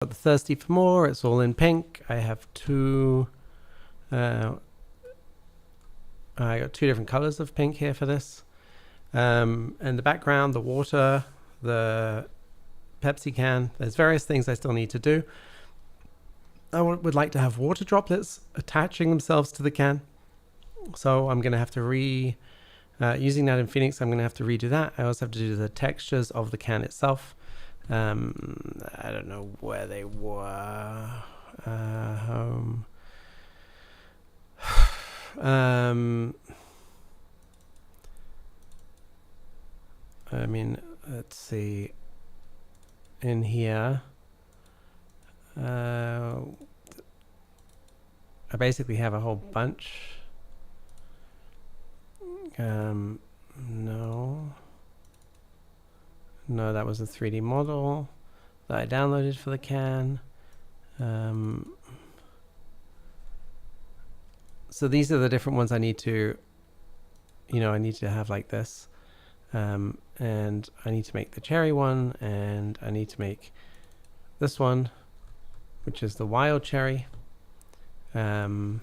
Got the Thirsty for More, it's all in pink. I have I got two different colors of pink here for this. And the background, the water, the Pepsi can, there's various things I still need to do. I would like to have water droplets attaching themselves to the can. So I'm going to have to using that in Phoenix, I'm going to have to redo that. I also have to do the textures of the can itself. I don't know where they were. Home. I mean, let's see. In here, I basically have a whole bunch. No, that was a 3D model that I downloaded for the can. So these are the different ones I need to, I need to have like this. And I need to make the cherry one, and I need to make this one, which is the wild cherry. And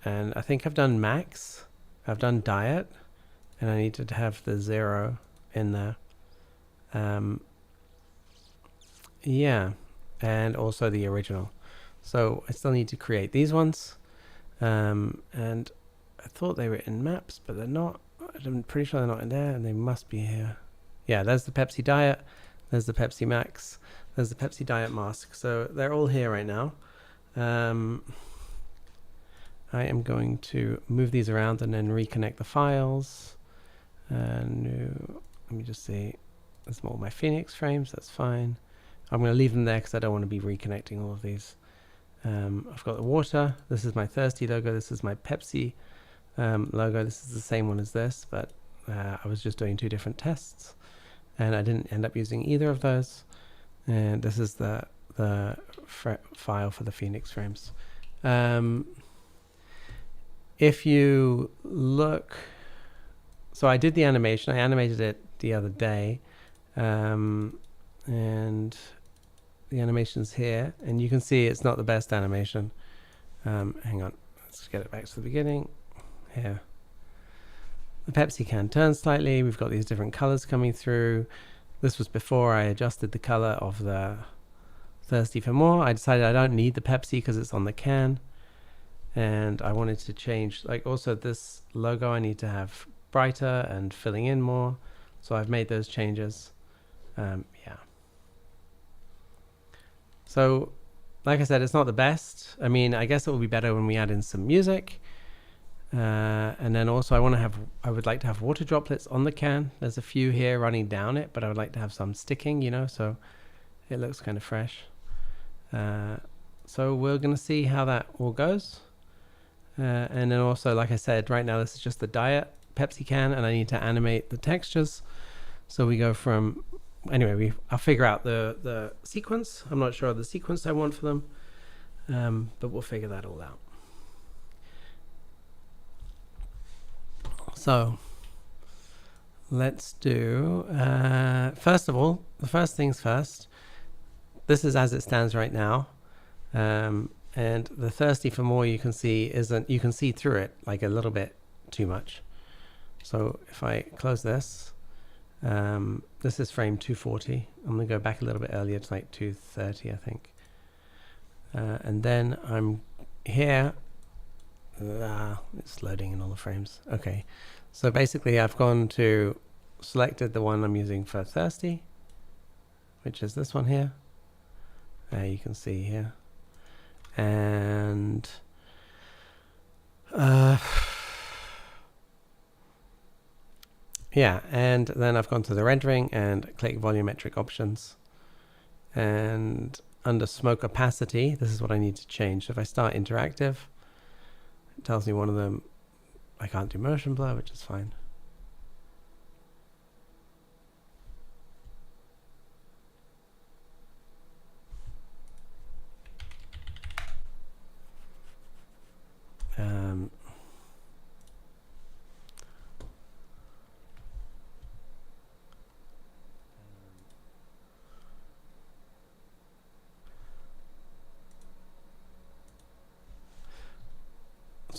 I think I've done max, I've done diet, and I need to have the 0 in there. Yeah, and also the original. So I still need to create these ones. And I thought they were in maps, but they're not. I'm pretty sure they're not in there, and they must be here. Yeah, there's the Pepsi Diet, there's the Pepsi Max, there's the Pepsi Diet Mask. So they're all here right now. I am going to move these around and then reconnect the files. Let me just see. There's more of my Phoenix frames, that's fine. I'm going to leave them there because I don't want to be reconnecting all of these. I've got the water. This is my Thirsty logo. This is my Pepsi logo. This is the same one as this, but I was just doing two different tests, and I didn't end up using either of those. And this is the file for the Phoenix frames. If you look, so I did the animation. I animated it the other day, and the animation's here, and you can see it's not the best animation. Hang on, let's get it back to the beginning. Here, the Pepsi can turns slightly. We've got these different colors coming through. This was before I adjusted the color of the Thirsty for More. I decided I don't need the Pepsi because it's on the can, and I wanted to change, like, also this logo I need to have brighter and filling in more, so I've made those changes. Yeah, so like I said, it's not the best. I mean, I guess it will be better when we add in some music. And then also I would like to have water droplets on the can. There's a few here running down it, but I would like to have some sticking, so it looks kind of fresh. So we're going to see how that all goes. And then also, like I said, right now this is just the Diet Pepsi can, and I need to animate the textures. So we go from, anyway, I'll figure out the sequence. I'm not sure of the sequence I want for them, but we'll figure that all out. So let's do, first of all, the first things first. This is as it stands right now. And the Thirsty for More, you can see you can see through it like a little bit too much. So if I close this, this is frame 240. I'm going to go back a little bit earlier to like 230, I think. And then I'm here. It's loading in all the frames. Okay, so basically I've selected the one I'm using for Thirsty, which is this one here. You can see here, and yeah, and then I've gone to the rendering and click volumetric options, and under smoke opacity, this is what I need to change. So if I start interactive, it tells me one of them I can't do motion blur, which is fine.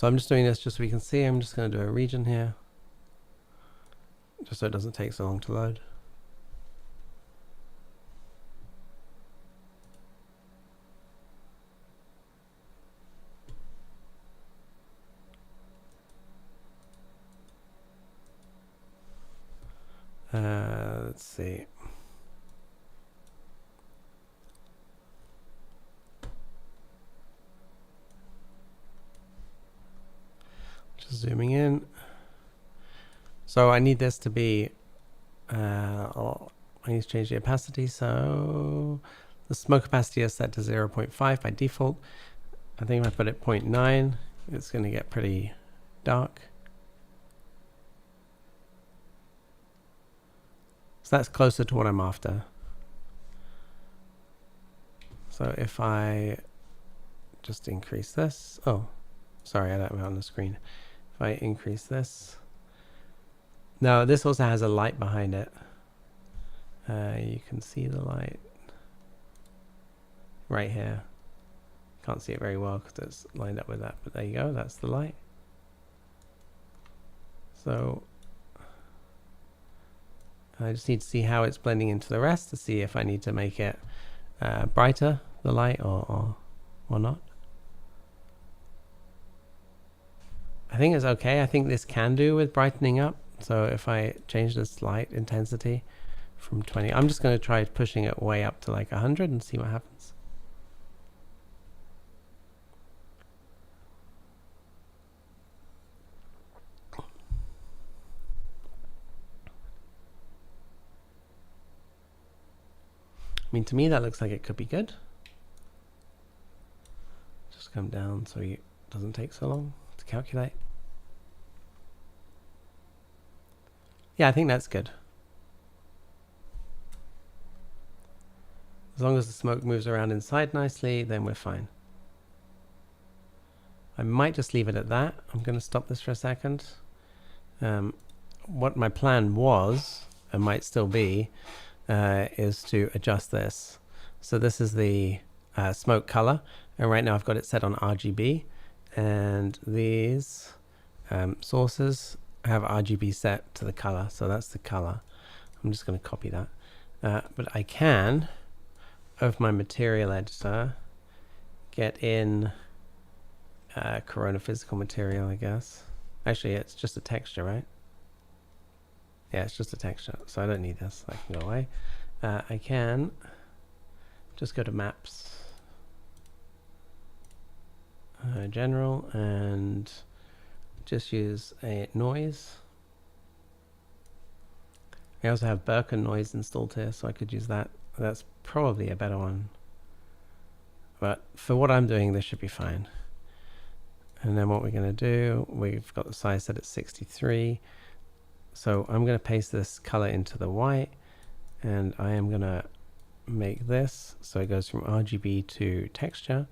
So I'm just doing this just so we can see. I'm just going to do a region here, just so it doesn't take so long to load. Let's see. Just zooming in. So I need this to be, I need to change the opacity. So the smoke opacity is set to 0.5 by default. I think if I put it 0.9, it's going to get pretty dark. So that's closer to what I'm after. So if I just increase this, oh, sorry, I don't have it on the screen. If I increase this, now this also has a light behind it. You can see the light right here. Can't see it very well because it's lined up with that, but there you go, that's the light. So I just need to see how it's blending into the rest to see if I need to make it brighter, the light, or not. I think it's okay. I think this can do with brightening up. So if I change this light intensity from 20, I'm just going to try pushing it way up to like 100 and see what happens. I mean, to me, that looks like it could be good. Just come down so it doesn't take so long to calculate. Yeah, I think that's good. As long as the smoke moves around inside nicely, then we're fine. I might just leave it at that. I'm going to stop this for a second. What my plan was, and might still be, is to adjust this. So this is the smoke color, and right now I've got it set on RGB, and these sources have RGB set to the color, so that's the color. I'm just going to copy that, but I can, of my material editor, get in Corona physical material, I guess. Actually, it's just a texture, right? Yeah, it's just a texture, so I don't need this. I can go away. I can just go to maps, general, and just use a noise. I also have Birkin noise installed here, so I could use that. That's probably a better one, but for what I'm doing, this should be fine. And then what we're going to do, we've got the size set at 63. So I'm going to paste this color into the white, and I am going to make this so it goes from RGB to texture.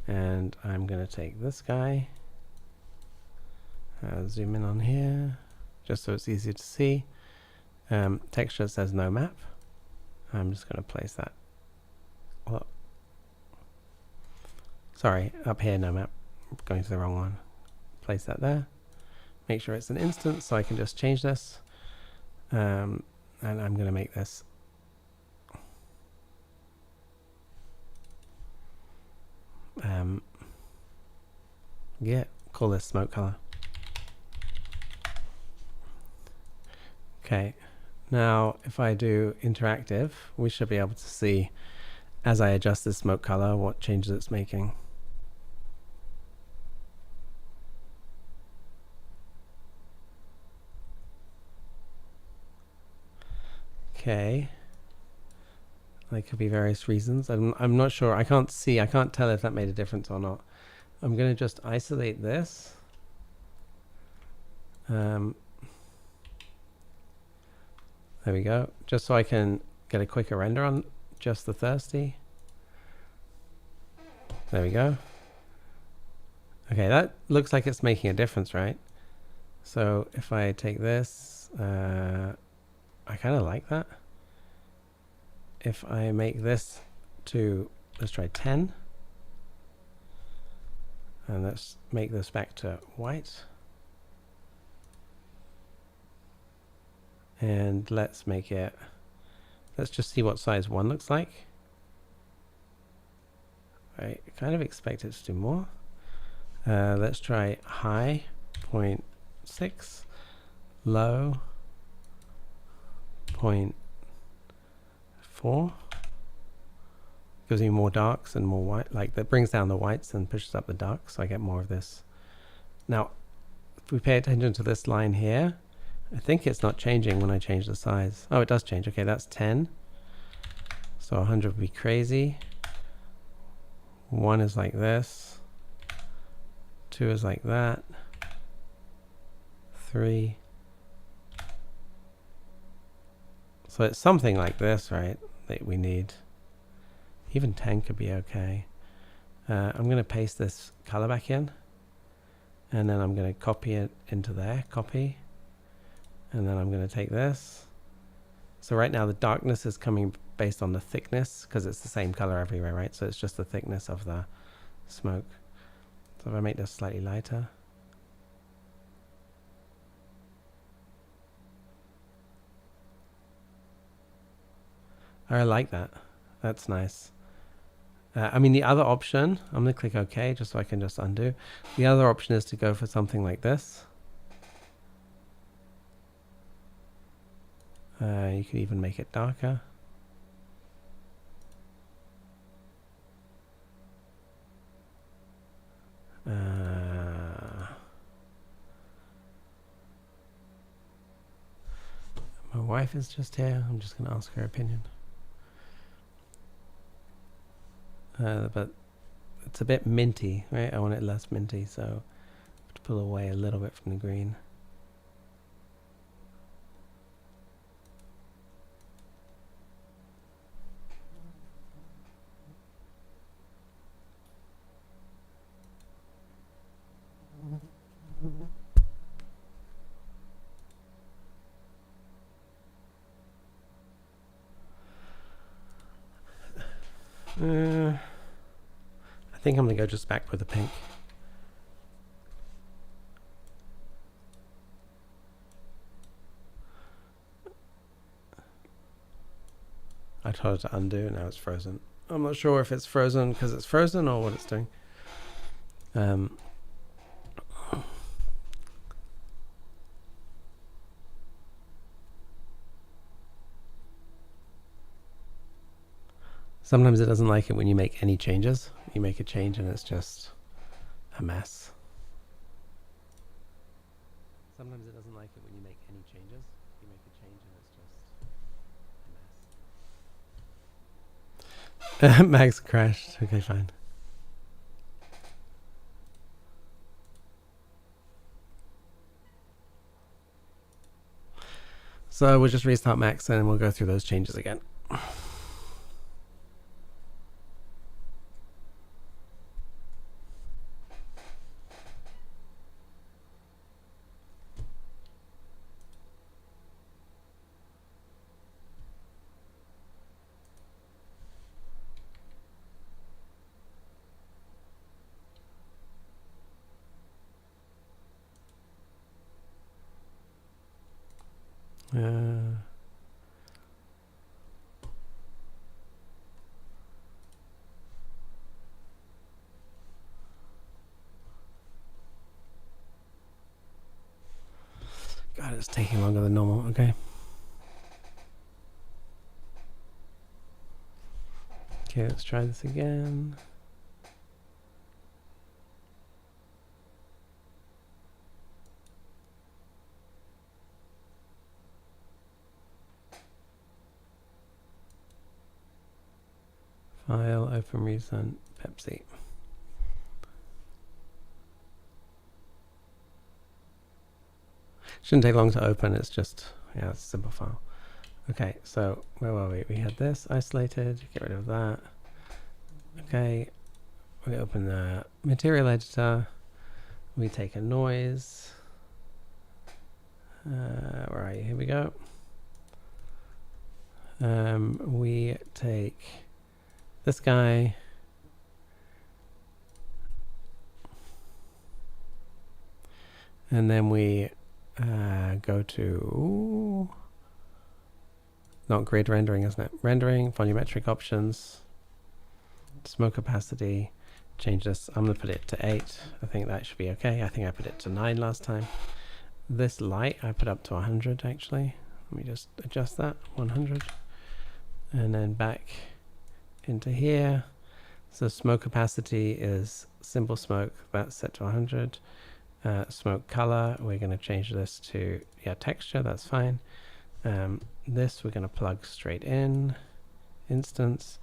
And I'm going to take this guy, zoom in on here, just so it's easy to see. Texture says no map. I'm just going to place that. Well, sorry, up here, no map. I'm going to the wrong one. Place that there. Make sure it's an instance, so I can just change this. And I'm going to make this yeah, call this smoke color. Okay, now if I do interactive, we should be able to see, as I adjust this smoke color, what changes it's making. Okay, there could be various reasons. I'm not sure. I can't tell if that made a difference or not. I'm going to just isolate this. There we go. Just so I can get a quicker render on just the thirsty. There we go. Okay, that looks like it's making a difference, right? So if I take this, I kind of like that. If I make this to, let's try 10. And let's make this back to white. And let's make it, let's just see what size 1 looks like. I kind of expect it to do more. Let's try high 0.6, low 0.4. Gives me more darks and more white. Like that brings down the whites and pushes up the darks, so I get more of this. Now, if we pay attention to this line here, I think it's not changing when I change the size. Oh, it does change. Okay, that's 10. So 100 would be crazy. 1 is like this. 2 is like that. 3. So it's something like this, right, that we need. Even 10 could be okay. I'm going to paste this color back in. And then I'm going to copy it into there. Copy. And then I'm going to take this. So right now the darkness is coming based on the thickness, because it's the same color everywhere, right? So it's just the thickness of the smoke. So if I make this slightly lighter. I like that. That's nice. I mean, the other option, I'm going to click OK just so I can just undo. The other option is to go for something like this. You can even make it darker. My wife is just here. I'm just going to ask her opinion. But it's a bit minty, right? I want it less minty, so I have to pull away a little bit from the green. I think I'm going to go just back with the pink. I told it to undo, now it's frozen. I'm not sure if it's frozen because it's frozen or what it's doing. Sometimes it doesn't like it when you make any changes. You make a change and it's just a mess. Sometimes it doesn't like it when you make any changes. You make a change and it's just a mess. Max crashed. Okay, fine. So we'll just restart Max and we'll go through those changes again. God, it's taking longer than normal. Okay. Okay, let's try this again. File, open recent, Pepsi. Shouldn't take long to open, it's just, yeah, it's a simple file. Okay, so where were we? We had this isolated, get rid of that. Okay, we open the material editor, we take a noise. Where are you? Here we go. We take this guy. And then we go to, not grid rendering, isn't it? Rendering, volumetric options, smoke opacity, change this. I'm going to put it to 8. I think that should be okay. I think I put it to 9 last time. This light I put up to 100 actually. Let me just adjust that, 100. And then back into here. So smoke opacity is simple smoke, that's set to 100. Smoke color, we're going to change this to texture, that's fine. This we're going to plug straight in, instance.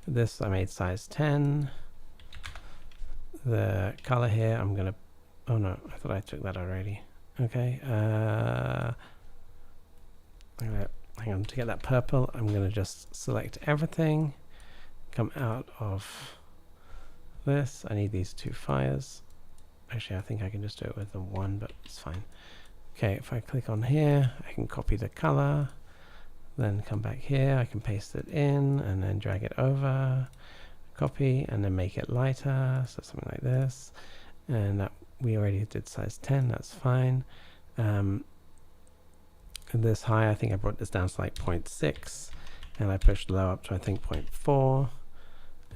This I made size 10. The color here I'm going to, oh no, I thought I took that already. Okay, I'm gonna, hang on, to get that purple I'm going to just select everything, come out of this. I need these 2 fires. Actually, I think I can just do it with the 1, but it's fine. Okay, if I click on here, I can copy the color, then come back here, I can paste it in, and then drag it over, copy, and then make it lighter, so something like this. And that we already did size 10, that's fine. This high, I think I brought this down to like 0.6, and I pushed low up to I think 0.4.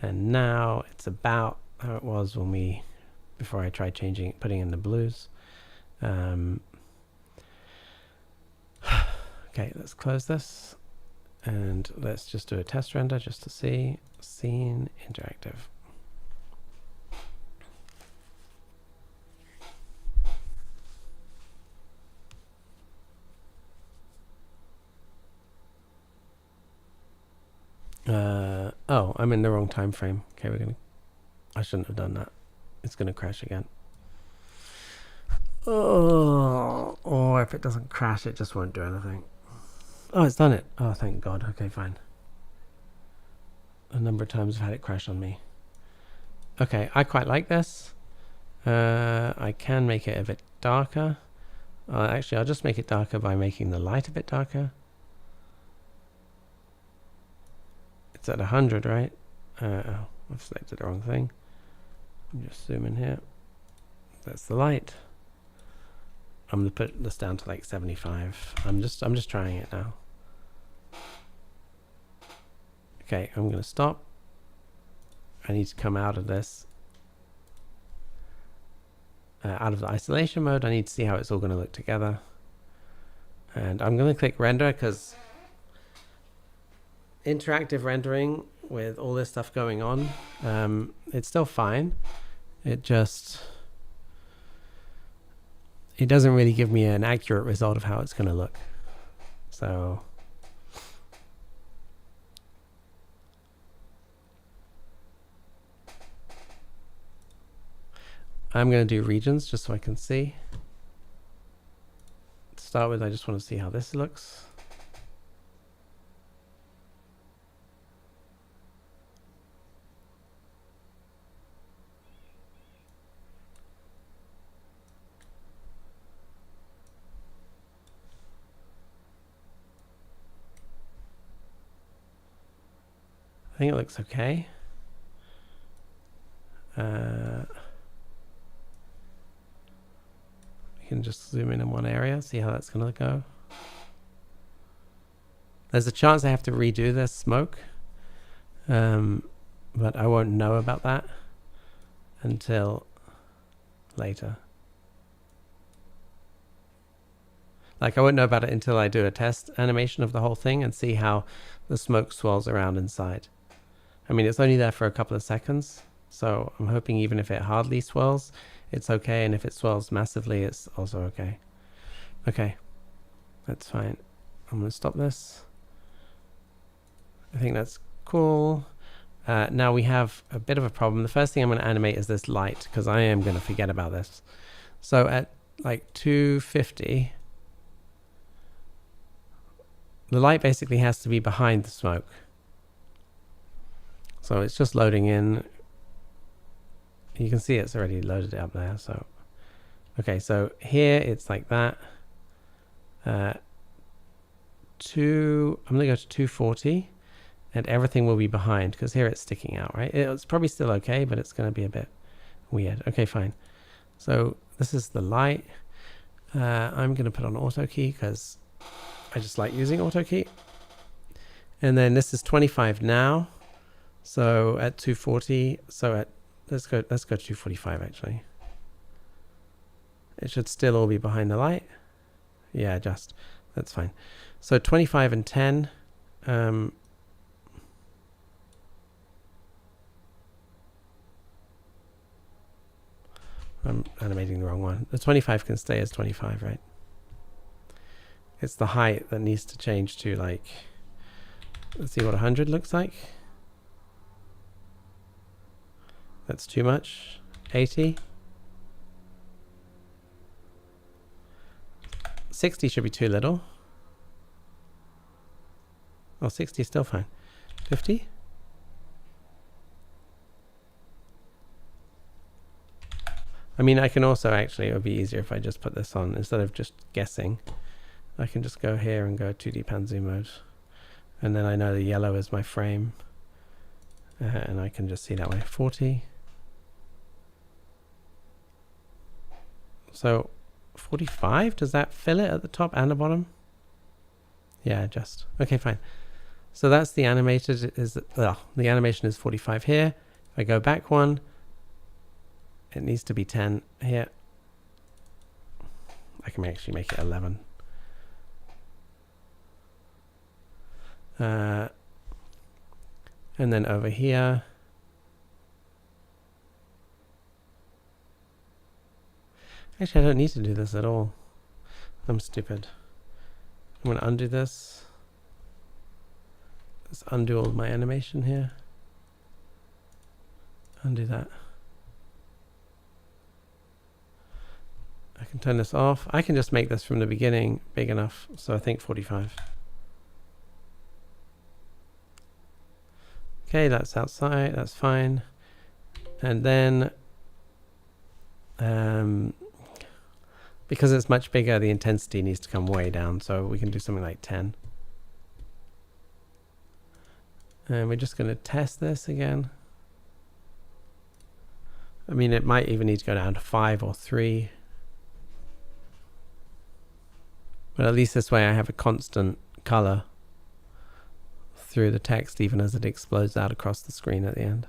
And now it's about how it was when we, before I tried changing, putting in the blues. Okay, let's close this and let's just do a test render just to see. Scene interactive. Oh, I'm in the wrong time frame. Okay, I shouldn't have done that. It's gonna crash again. Oh, or if it doesn't crash, it just won't do anything. Oh, it's done it. Oh, thank God. Okay, fine. A number of times I've had it crash on me. Okay, I quite like this. I can make it a bit darker. Actually, I'll just make it darker by making the light a bit darker. It's at 100, right? Oh, I've selected the wrong thing. Just zoom in here. That's the light. I'm gonna put this down to like 75. I'm just trying it now. Okay, I'm gonna stop. I need to come out of this. Out of the isolation mode. I need to see how it's all gonna look together. And I'm gonna click render because interactive rendering with all this stuff going on, it's still fine. It doesn't really give me an accurate result of how it's going to look. So I'm going to do regions just so I can see. To start with, I just want to see how this looks. I think it looks okay. We can just zoom in one area, see how that's going to go. There's a chance I have to redo this smoke, but I won't know about that until later. Like, I won't know about it until I do a test animation of the whole thing and see how the smoke swirls around inside. I mean, it's only there for a couple of seconds, so I'm hoping even if it hardly swirls, it's okay, and if it swirls massively, it's also okay. Okay, that's fine. I'm going to stop this. I think that's cool. Now we have a bit of a problem. The first thing I'm going to animate is this light, because I am going to forget about this. So at like 250, the light basically has to be behind the smoke. So it's just loading in. You can see it's already loaded it up there. So, okay, so here it's like that. I'm going to go to 240 and everything will be behind because here it's sticking out, right? It's probably still okay, but it's going to be a bit weird. Okay, fine. So this is the light. I'm going to put on auto key because I just like using auto key. And then this is 25 now. So at 240, so at let's go 245 actually. It should still all be behind the light. Yeah, just that's fine. So 25 and 10. I'm animating the wrong one. The 25 can stay as 25, right? It's the height that needs to change to, like, let's see what 100 looks like. That's too much. 80. 60 should be too little. Oh, 60 is still fine. 50. I mean, I can also actually, it would be easier if I just put this on instead of just guessing. I can just go here and go 2D pan zoom mode. And then I know the yellow is my frame. And I can just see that way. 40. So 45, does that fill it at the top and the bottom? Yeah, just. Okay, fine. So that's the animated, the animation is 45 here. If I go back one, it needs to be 10 here. I can actually make it 11. And then over here, actually I don't need to do this at all. I'm stupid. I'm going to undo this. Let's undo all my animation here. Undo that. I can turn this off. I can just make this from the beginning big enough. So I think 45. Okay, that's outside. That's fine. And then, because it's much bigger, the intensity needs to come way down. So we can do something like 10. And we're just going to test this again. I mean, it might even need to go down to 5 or 3. But at least this way I have a constant color through the text, even as it explodes out across the screen at the end.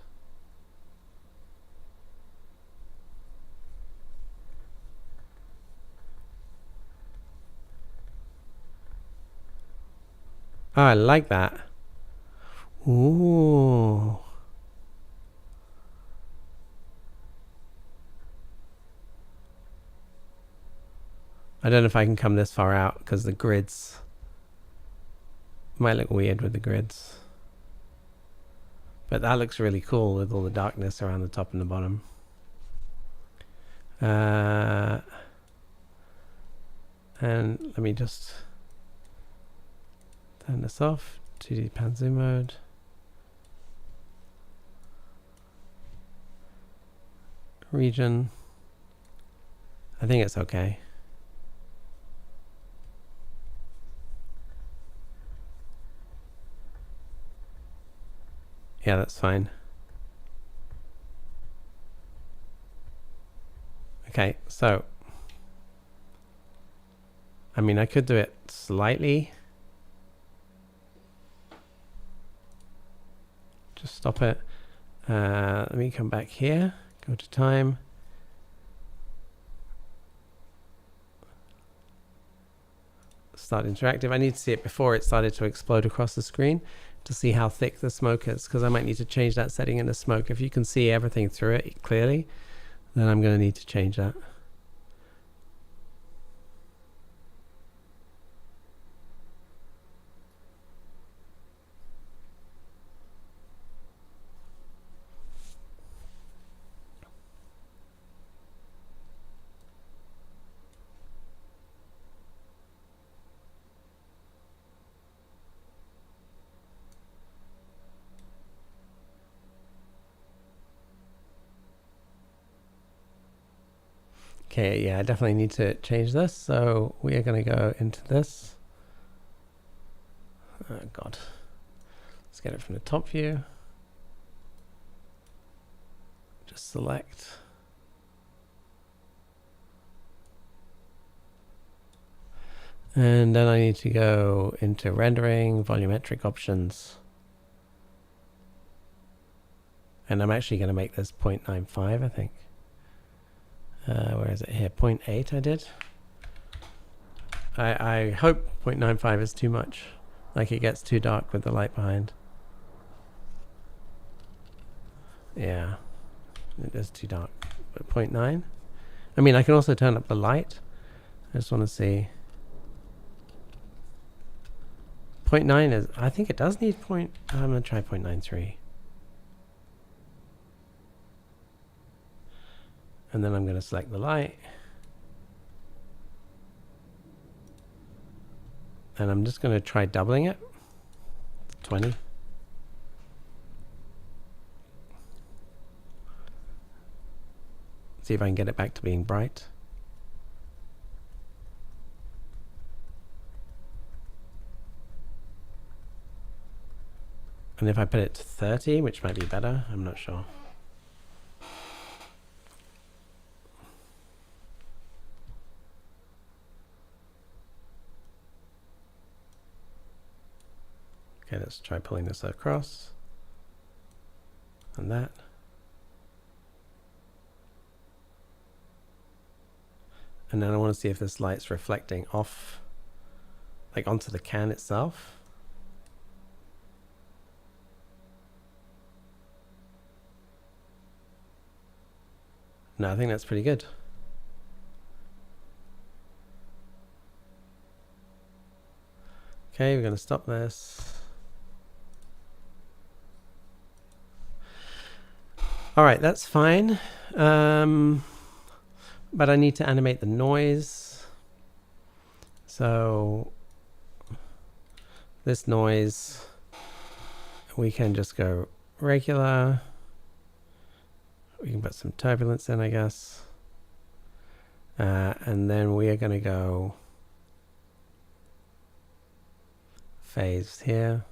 Oh, I like that. Ooh. I don't know if I can come this far out because the grids might look weird with the grids. But that looks really cool with all the darkness around the top and the bottom. And let me just turn this off. 2D pan zoom mode. Region. I think it's okay. Yeah, that's fine. Okay, so I mean, I could do it slightly. Just stop it. Let me come back here, go to time. Start interactive. I need to see it before it started to explode across the screen to see how thick the smoke is, because I might need to change that setting in the smoke. If you can see everything through it clearly, then I'm going to need to change that. Okay, yeah, I definitely need to change this. So we are going to go into this. Oh, God. Let's get it from the top view. Just select. And then I need to go into rendering, volumetric options. And I'm actually going to make this 0.95, I think. Where is it here? 0.8 I did. I hope 0.95 is too much. Like it gets too dark with the light behind. Yeah, it is too dark. But 0.9? I mean, I can also turn up the light. I just want to see. 0.9 is, I think it does need I'm going to try 0.93. And then I'm going to select the light. And I'm just going to try doubling it. 20. See if I can get it back to being bright. And if I put it to 30, which might be better, I'm not sure. Okay, let's try pulling this across. And that. And then I want to see if this light's reflecting off, like onto the can itself. No, I think that's pretty good. Okay, we're going to stop this. All right, that's fine. But I need to animate the noise. So this noise, we can just go regular. We can put some turbulence in, I guess. And then we are going to go phase here.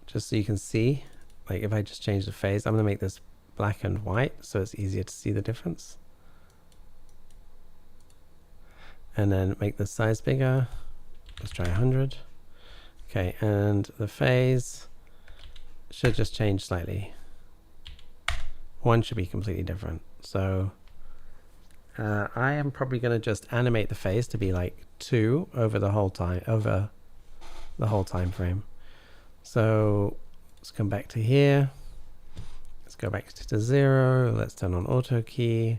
Just so you can see, like if I just change the phase, I'm going to make this black and white so it's easier to see the difference. And then make the size bigger. Let's try 100. Okay, and the phase should just change slightly. One should be completely different. So I am probably going to just animate the phase to be like 2 over the whole time, frame. So let's come back to here. Let's go back to 0. Let's turn on auto key.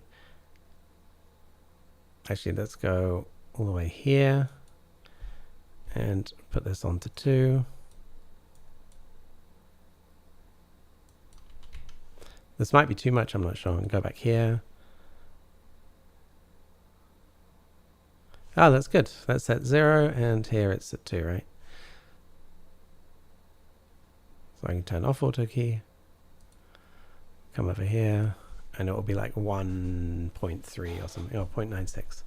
Actually, let's go all the way here and put this onto 2. This might be too much, I'm not sure. And go back here. Oh, that's good. That's at 0, and here it's at 2, right? So I can turn off auto key. Come over here, and it will be like 1.3 or something, or 0.96.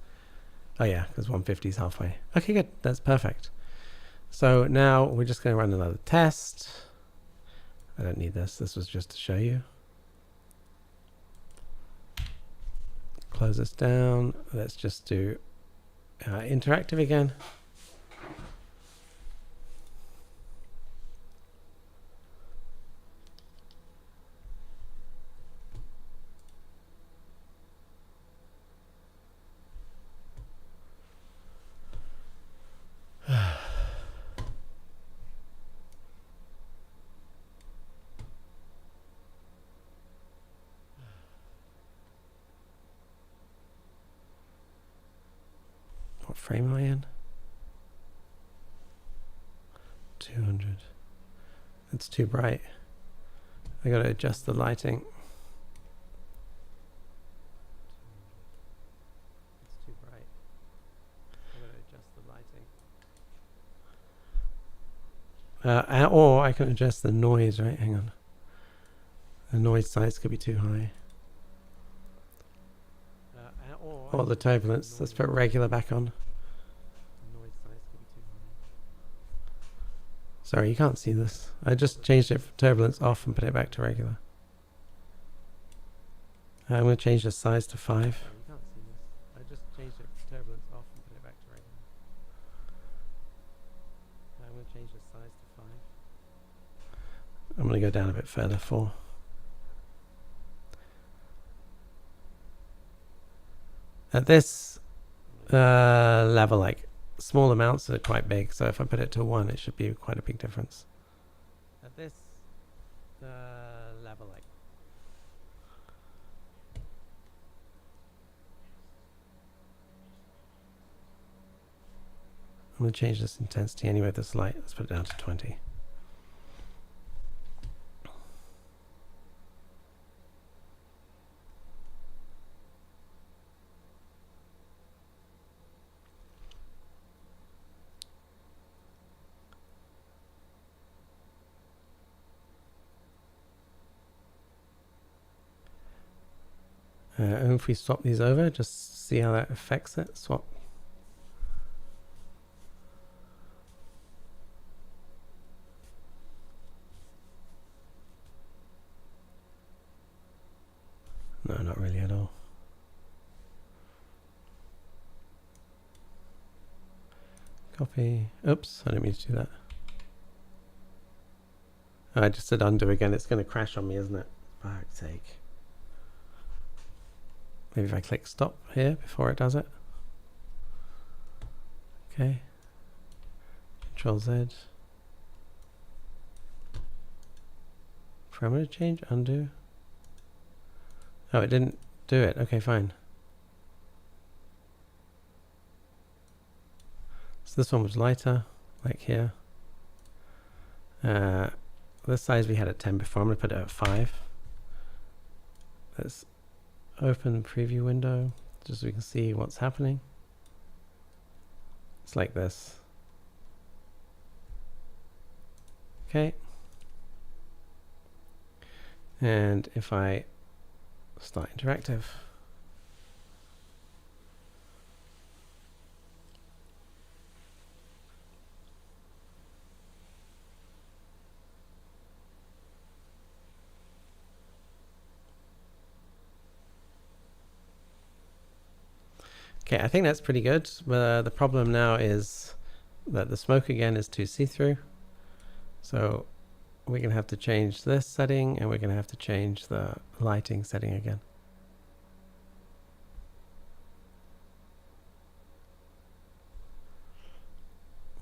Oh yeah, because 150 is halfway. Okay, good. That's perfect. So now we're just going to run another test. I don't need this. This was just to show you. Close this down. Let's just do interactive again. What frame am I in? 200. It's too bright. I got to adjust the lighting. It's too bright. I got to adjust the lighting. Or I can adjust the noise, right? Hang on. The noise size could be too high. Or the turbulence. Let's put regular back on. Sorry, you can't see this. I just changed it from turbulence off and put it back to regular. I'm going to change the size to 5. You can't see this. I just changed it from turbulence I'm going to go down a bit further for. At this level, like small amounts are quite big, so if I put it to 1, it should be quite a big difference. At this level, like I'm going to change this intensity anyway with this light. Let's put it down to 20. And if we swap these over, just see how that affects it. Swap. No, not really at all. Copy. Oops, I didn't mean to do that. I just said undo again. It's going to crash on me, isn't it? For fuck's sake. Maybe if I click stop here before it does it. Okay. Control Z. Parameter change, undo. Oh, it didn't do it. Okay, fine. So this one was lighter, like here. This size we had at 10 before. I'm going to put it at 5. Let's open the preview window just so we can see what's happening. It's like this. Okay. And if I start interactive, okay, I think that's pretty good. The problem now is that the smoke again is too see-through. So we're going to have to change this setting, and we're going to have to change the lighting setting again.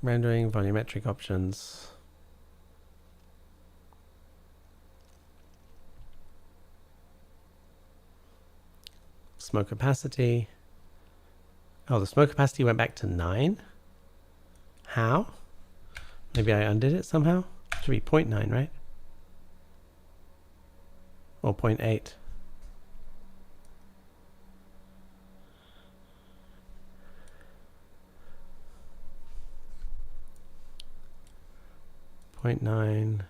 Rendering, volumetric options. Smoke opacity. Oh, the smoke opacity went back to 9? How? Maybe I undid it somehow? It should be 0.9, right? Or 0.8. .9.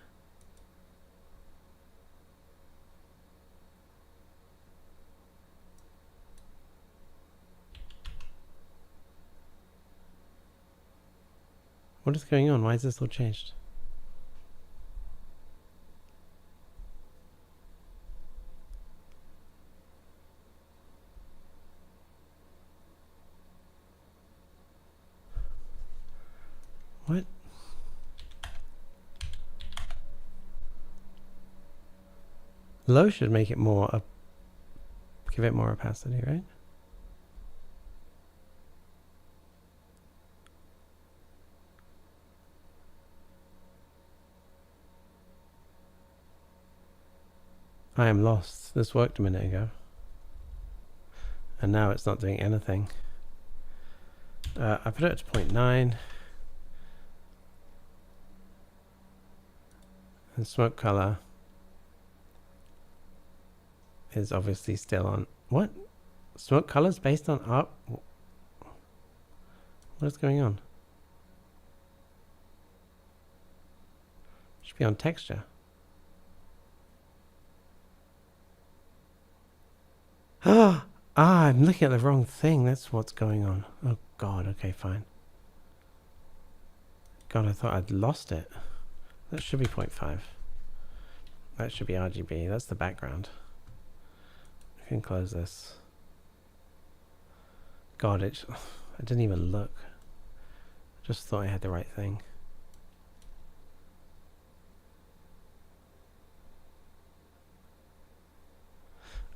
What is going on? Why is this all changed? What? Low should make it more, give it more opacity, right? I am lost. This worked a minute ago. And now it's not doing anything. I put it to 0.9. And smoke color is obviously still on. What? Smoke colors based on art? What is going on? Should be on texture. I'm looking at the wrong thing. That's what's going on. Oh god, okay, fine. God, I thought I'd lost it. That should be 0.5. That should be RGB. That's the background. I can close this. God, I didn't even look. Just thought I had the right thing.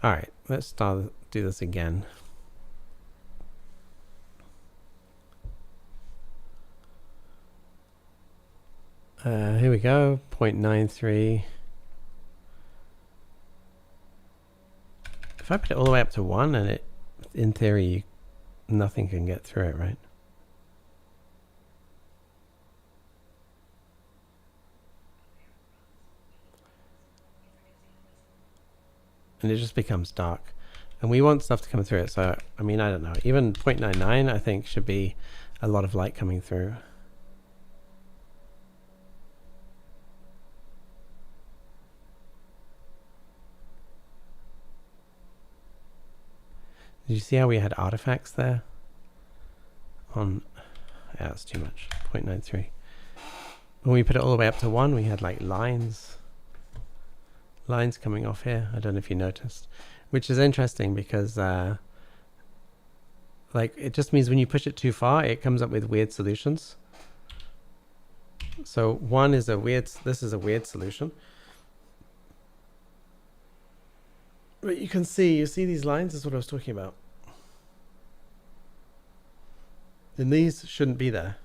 All right, let's do this again. Here we go, 0.93. If I put it all the way up to 1, and it, in theory, nothing can get through it, right? And it just becomes dark. And we want stuff to come through it, so, I mean, I don't know. Even 0.99, I think, should be a lot of light coming through. Did you see how we had artifacts there? Yeah, that's too much. 0.93. When we put it all the way up to 1, we had like lines coming off here. I don't know if you noticed, which is interesting because like it just means when you push it too far, it comes up with weird solutions. So 1 is this is a weird solution. But you see these lines is what I was talking about. And these shouldn't be there,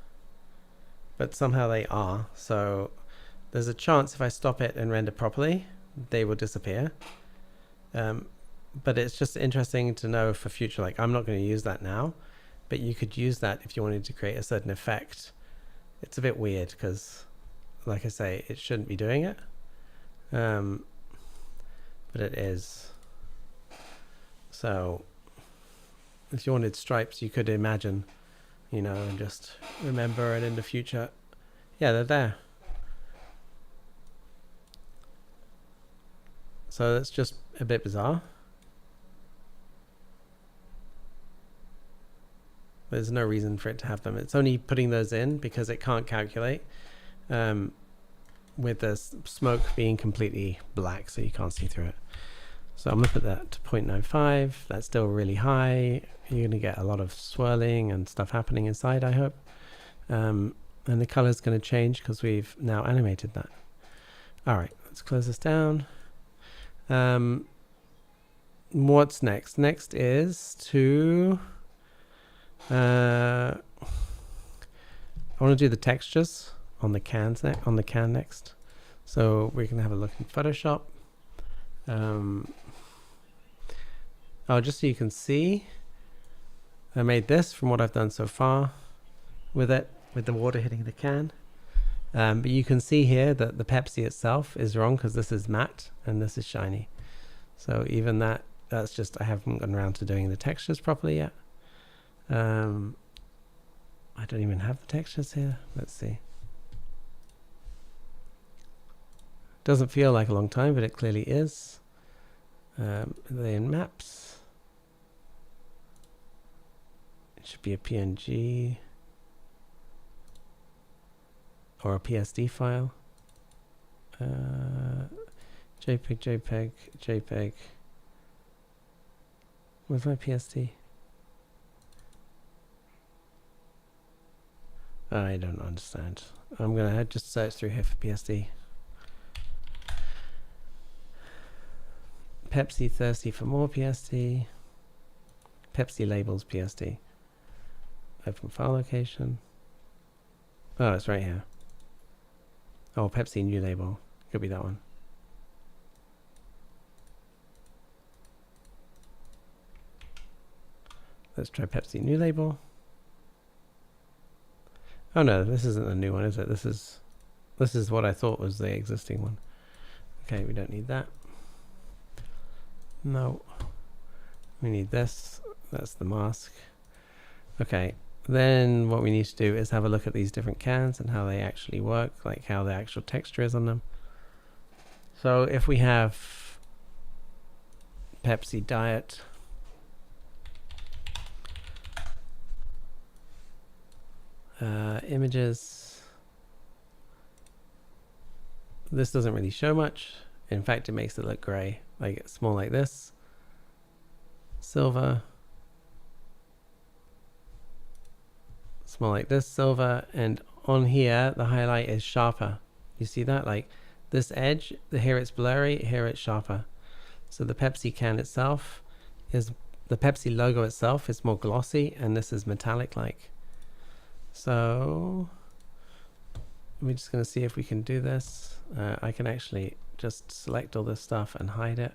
but somehow they are. So there's a chance if I stop it and render properly, they will disappear. But it's just interesting to know for future, like I'm not going to use that now, but you could use that if you wanted to create a certain effect. It's a bit weird because, like I say, it shouldn't be doing it. But it is. So if you wanted stripes, you could imagine, you know, and just remember it in the future. Yeah, they're there. So that's just a bit bizarre. There's no reason for it to have them. It's only putting those in because it can't calculate with the smoke being completely black, so you can't see through it. So I'm going to put that to 0.95. That's still really high. You're going to get a lot of swirling and stuff happening inside, I hope. And the color is going to change because we've now animated that. All right, let's close this down. What's next? Next is to... I want to do the textures on the can next. So we're going to have a look in Photoshop. Oh, just so you can see, I made this from what I've done so far with it, with the water hitting the can. But you can see here that the Pepsi itself is wrong because this is matte and this is shiny. So even that's just, I haven't gotten around to doing the textures properly yet. I don't even have the textures here. Let's see. Doesn't feel like a long time, but it clearly is. Then maps. It should be a PNG or a PSD file. JPEG. Where's my PSD? I don't understand. I'm gonna just search through here for PSD. Pepsi thirsty for more PSD. Pepsi labels PSD. Open file location. Oh, it's right here. Oh, Pepsi new label. Could be that one. Let's try Pepsi new label. Oh no, this isn't a new one, is it? This is what I thought was the existing one. Okay, we don't need that. No. We need this. That's the mask. Okay, then what we need to do is have a look at these different cans and how they actually work, like how the actual texture is on them. So if we have Pepsi Diet, images, this doesn't really show much. In fact, it makes it look gray. Like it's more like this. Silver. It's more like this, silver, and on here the highlight is sharper. You see that? Like this edge, here it's blurry, here it's sharper. So the Pepsi can itself is, the Pepsi logo itself is more glossy, and this is metallic like. So we're just going to see if we can do this. I can actually just select all this stuff and hide it.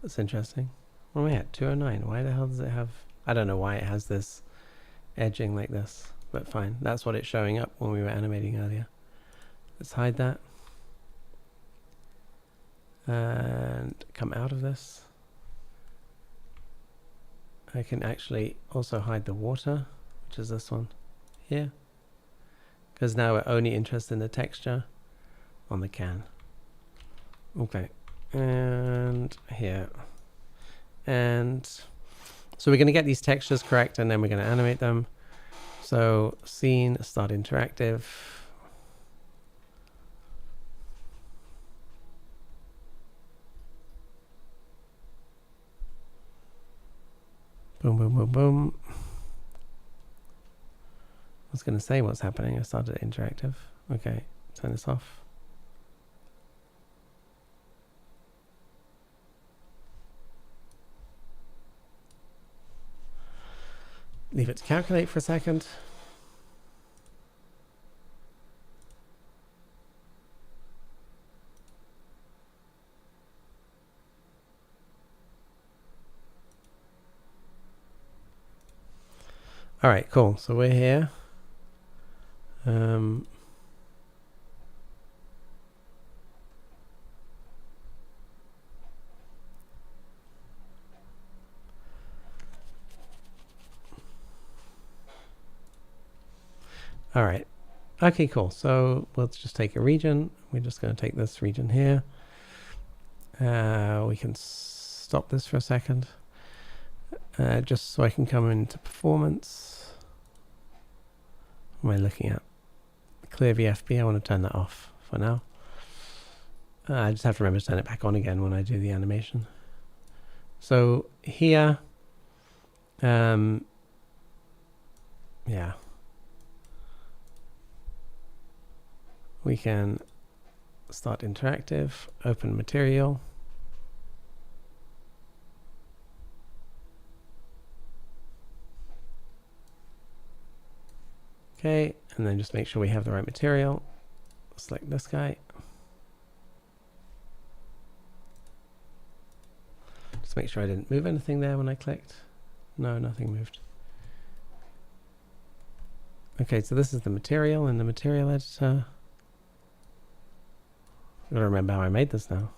That's interesting. What am I at? 209. Why the hell does it have... I don't know why it has this edging like this, but fine. That's what it's showing up when we were animating earlier. Let's hide that. And come out of this. I can actually also hide the water, which is this one here. Because now we're only interested in the texture on the can. Okay. And here. And so we're going to get these textures correct, and then we're going to animate them. So scene, start interactive. Boom, boom, boom, boom. I was going to say what's happening. I started interactive. Okay, turn this off. Leave it to calculate for a second. All right, cool. So we're here. All right. Okay, cool. So let's just take a region. We're just going to take this region here. We can stop this for a second. Just so I can come into performance. What am I looking at? Clear VFB. I want to turn that off for now. I just have to remember to turn it back on again when I do the animation. So here, yeah. We can start interactive, open material. Okay, and then just make sure we have the right material. Select this guy. Just make sure I didn't move anything there when I clicked. No, nothing moved. Okay, so this is the material in the material editor. I gotta remember how I made this now.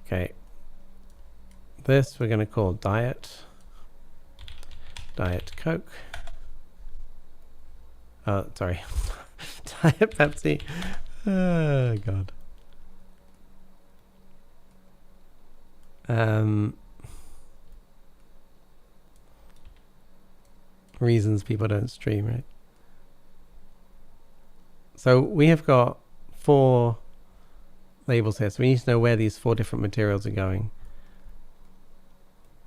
Okay. This we're going to call Diet Coke. Oh, sorry. Diet Pepsi. Oh, God. Reasons people don't stream, right? So we have got 4 labels here. So we need to know where these 4 different materials are going.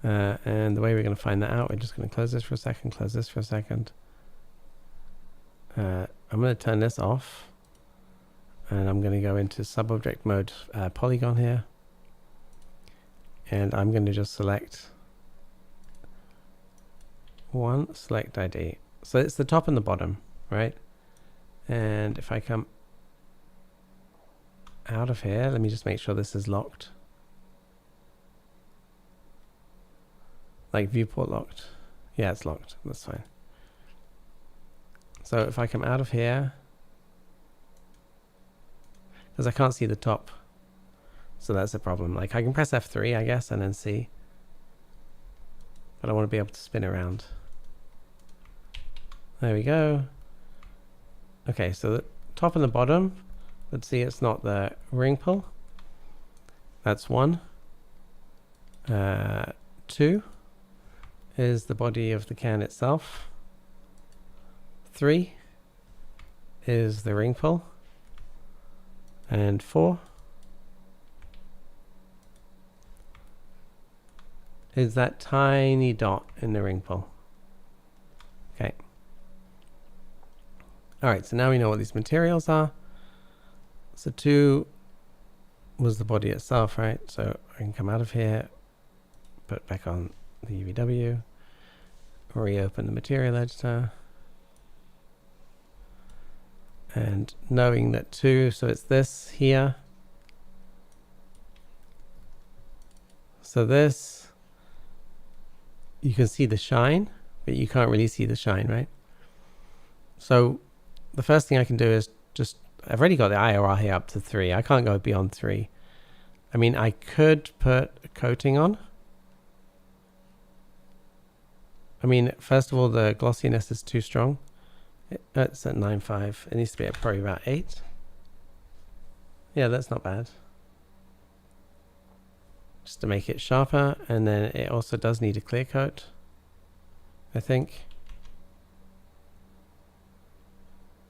And the way we're going to find that out, we're just going to close this for a second, close this for a second. I'm going to turn this off. And I'm going to go into sub-object mode polygon here. And I'm going to just select one, select ID. So it's the top and the bottom, right? And if I come out of here, let me just make sure this is locked. Like viewport locked. Yeah, it's locked. That's fine. So if I come out of here, because I can't see the top, so that's a problem. Like I can press F3, I guess, and then see, but I want to be able to spin around. There we go. Okay, so the top and the bottom, let's see, it's not the ring pull. That's 1. 2 is the body of the can itself. 3 is the ring pull. And 4 is that tiny dot in the ring pull. Okay. All right, so now we know what these materials are. So 2 was the body itself, right? So I can come out of here, put back on the UVW, reopen the material editor. And knowing that 2, so it's this here. So this, you can see the shine, but you can't really see the shine, right? So the first thing I can do is just, I've already got the IOR here up to 3. I can't go beyond 3. I mean, I could put a coating on. I mean, first of all, the glossiness is too strong. It's at 9.5. It needs to be at probably about 8. Yeah, that's not bad. Just to make it sharper, and then it also does need a clear coat, I think.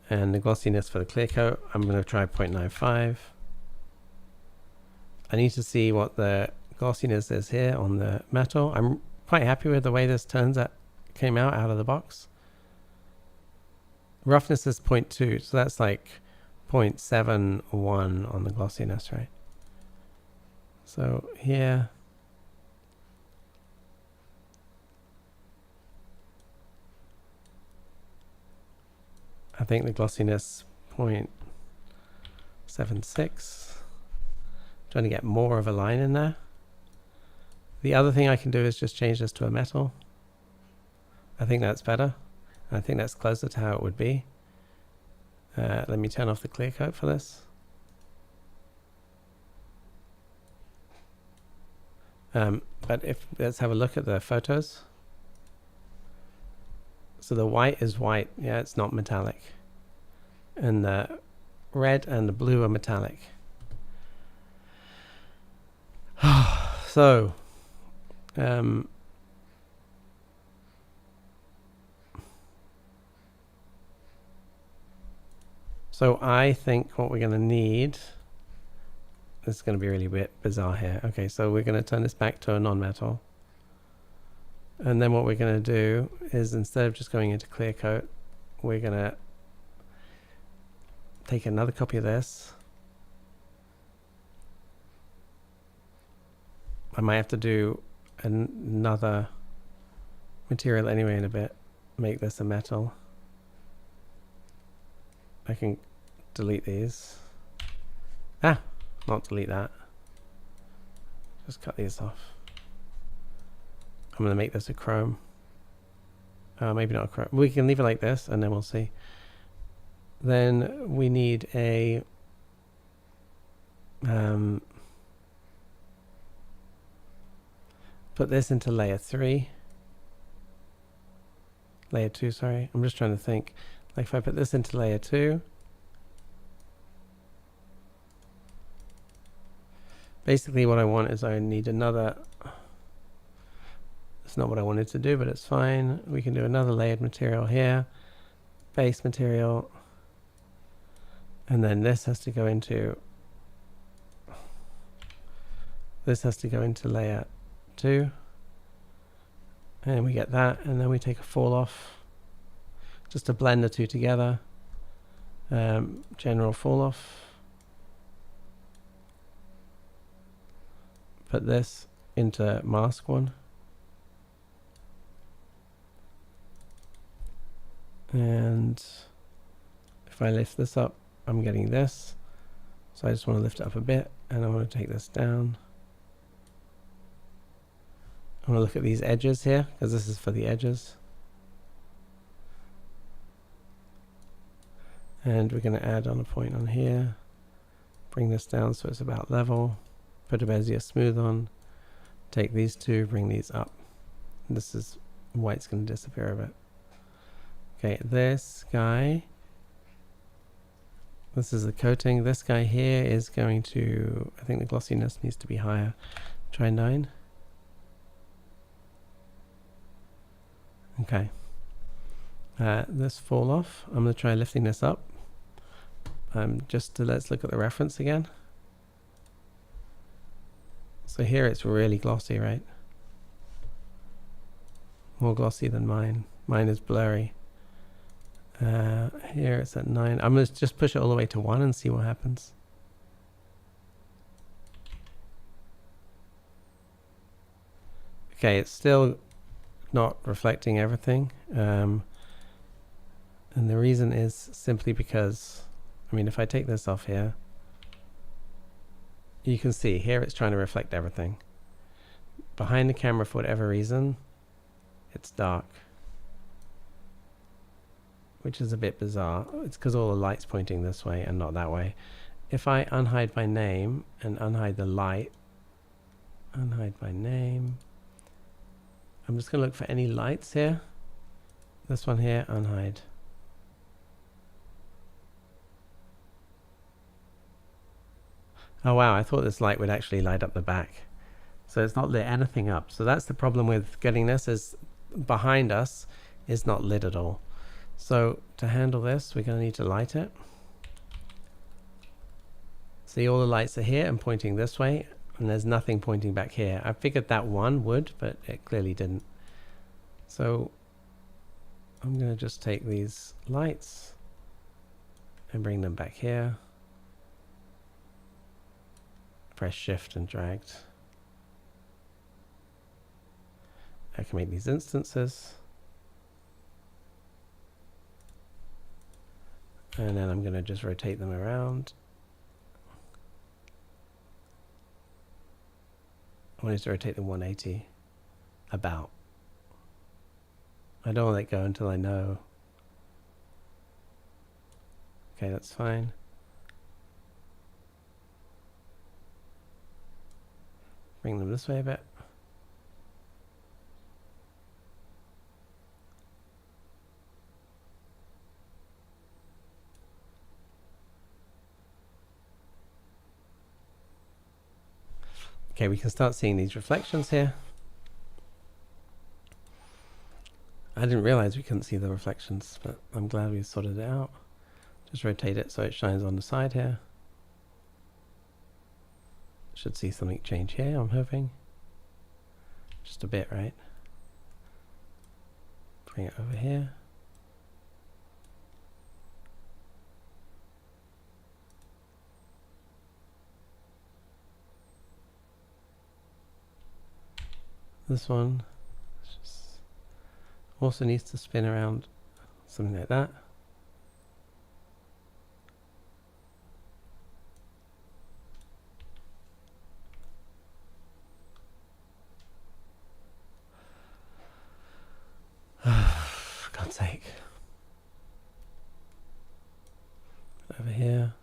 And the glossiness for the clear coat, I'm going to try 0.95. I need to see what the glossiness is here on the metal. I'm quite happy with the way this came out of the box. Roughness is 0.2, so that's like 0.71 on the glossiness, right? So here, I think the glossiness 0.76. Trying to get more of a line in there. The other thing I can do is just change this to a metal. I think that's better. I think that's closer to how it would be. Let me turn off the clear coat for this. But let's have a look at the photos. So the white is white. Yeah, it's not metallic. And the red and the blue are metallic. So, so I think what we're going to need, this is going to be really bizarre here. Okay, so we're going to turn this back to a non-metal. And then what we're going to do is, instead of just going into clear coat, we're going to take another copy of this. I might have to do another material anyway in a bit. Make this a metal. I can delete these. Not delete that. Just cut these off. I'm going to make this a chrome. Maybe not a chrome. We can leave it like this, and then we'll see. Then we need a put this into layer 3. Layer 2, sorry. I'm just trying to think. Like if I put this into layer 2. Basically what I want is I need another. That's not what I wanted to do, but it's fine. We can do another layered material here. Base material. And then this has to go into layer 2. And we get that, and then we take a fall off just to blend the two together. General fall off. Put this into mask 1. And if I lift this up, I'm getting this. So I just want to lift it up a bit, and I want to take this down. I want to look at these edges here, because this is for the edges. And we're going to add on a point on here. Bring this down so it's about level. Put a Bezier smooth on. Take these two, bring these up. And this is white's going to disappear a bit. Okay, this guy. This is the coating. This guy here is going to, I think the glossiness needs to be higher. Try 9. Okay. This fall off. I'm going to try lifting this up. Let's look at the reference again. So here it's really glossy, right? more glossy than mine. Mine is blurry. Here it's at 9. I'm going to just push it all the way to 1 and see what happens. Okay, it's still not reflecting everything. And the reason is simply because, I mean, if I take this off here, you can see here it's trying to reflect everything. Behind the camera, for whatever reason, it's dark, which is a bit bizarre. It's because all the light's pointing this way and not that way. If I unhide my name and unhide the light, unhide my name, I'm just going to look for any lights here. This one here, unhide. Oh wow, I thought this light would actually light up the back. So it's not lit anything up. So that's the problem with getting this, is behind us is not lit at all. So to handle this, we're going to need to light it. See, all the lights are here and pointing this way, and there's nothing pointing back here. I figured that one would, but it clearly didn't. So I'm going to just take these lights and bring them back here. Press shift and dragged. I can make these instances. And then I'm going to just rotate them around. I want to rotate them 180. About. I don't want to let go until I know. Okay, that's fine. Bring them this way a bit. Okay, we can start seeing these reflections here. I didn't realize we couldn't see the reflections, but I'm glad we sorted it out. Just rotate it so it shines on the side here. Should see something change here, I'm hoping. Just a bit, right? Bring it over here. This one just also needs to spin around, something like that. For God's sake. Over here.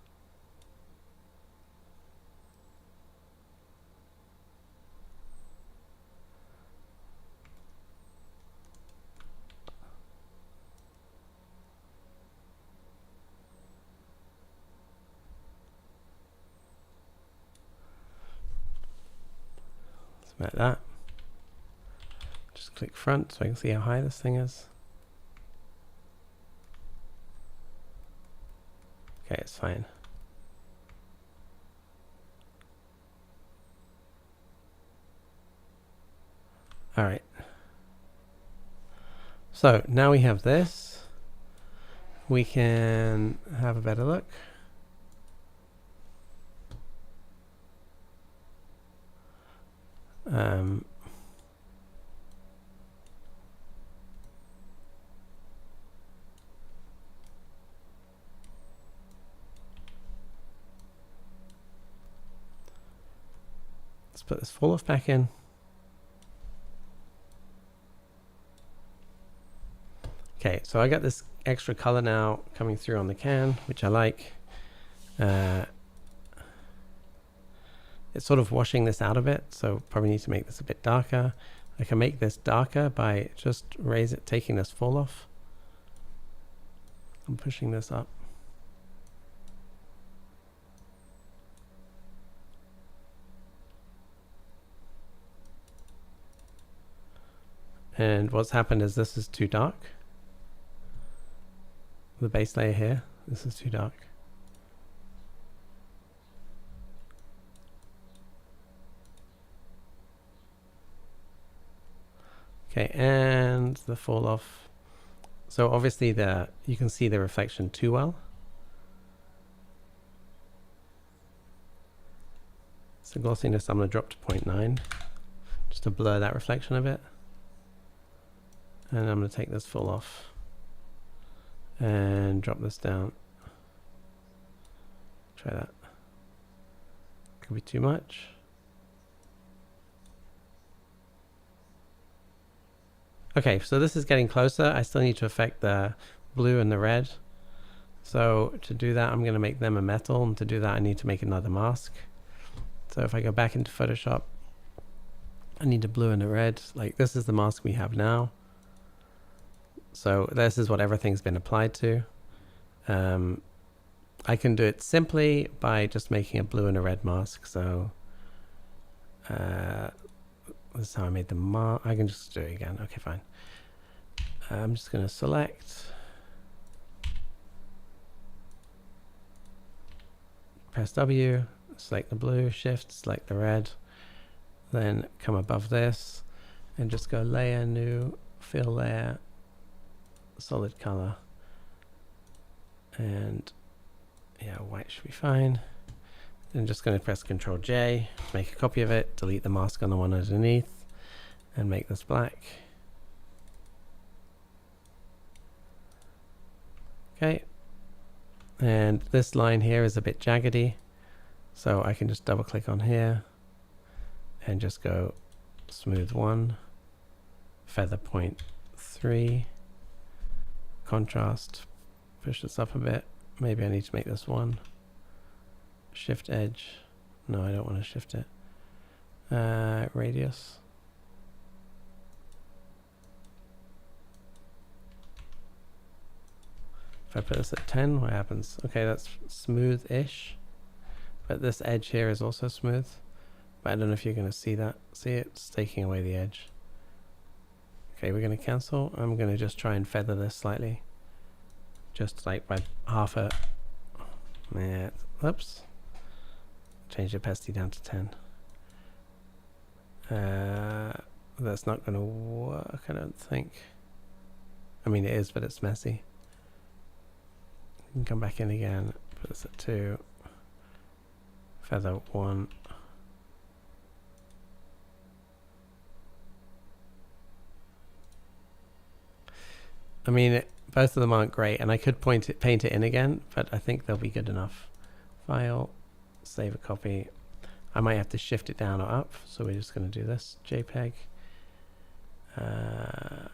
Like that. Just click front so I can see how high this thing is. Okay, it's fine. All right. So now we have this. We can have a better look. Let's put this fall off back in. Okay, so I got this extra color now coming through on the can, which I like. It's sort of washing this out a bit, so probably need to make this a bit darker. I can make this darker by just taking this fall off. I'm pushing this up. And what's happened is this is too dark. The base layer here, this is too dark. Okay, and the fall off. So obviously you can see the reflection too well. So glossiness I'm going to drop to 0.9 just to blur that reflection a bit. And I'm going to take this full off and drop this down. Try that. Could be too much. Okay, so this is getting closer. I still need to affect the blue and the red. So to do that, I'm going to make them a metal. And to do that, I need to make another mask. So if I go back into Photoshop, I need a blue and a red. Like this is the mask we have now. So this is what everything's been applied to. I can do it simply by just making a blue and a red mask. So this is how I made the mask. I can just do it again. Okay, fine. I'm just going to select, press W, select the blue, shift, select the red, then come above this and just go layer, new, fill layer, solid color, and yeah, white should be fine. I'm just going to press Ctrl J, make a copy of it, delete the mask on the one underneath, and make this black. Okay, and this line here is a bit jaggedy, so I can just double click on here and just go smooth 1, feather 0.3, contrast, push this up a bit. Maybe I need to make this 1. Shift edge. No, I don't want to shift it. Radius. If I put this at 10, what happens? Okay, that's smooth-ish. But this edge here is also smooth. But I don't know if you're going to see that. See it? It's taking away the edge. Okay, we're going to cancel. I'm going to just try and feather this slightly. Just like by half a... Yeah, oops. Change the opacity down to 10. That's not going to work, I don't think. I mean, it is, but it's messy. You can come back in again, put this at 2. Feather 1. I mean, both of them aren't great, and I could paint it in again, but I think they'll be good enough. File, save a copy. I might have to shift it down or up, so we're just going to do this. JPEG. A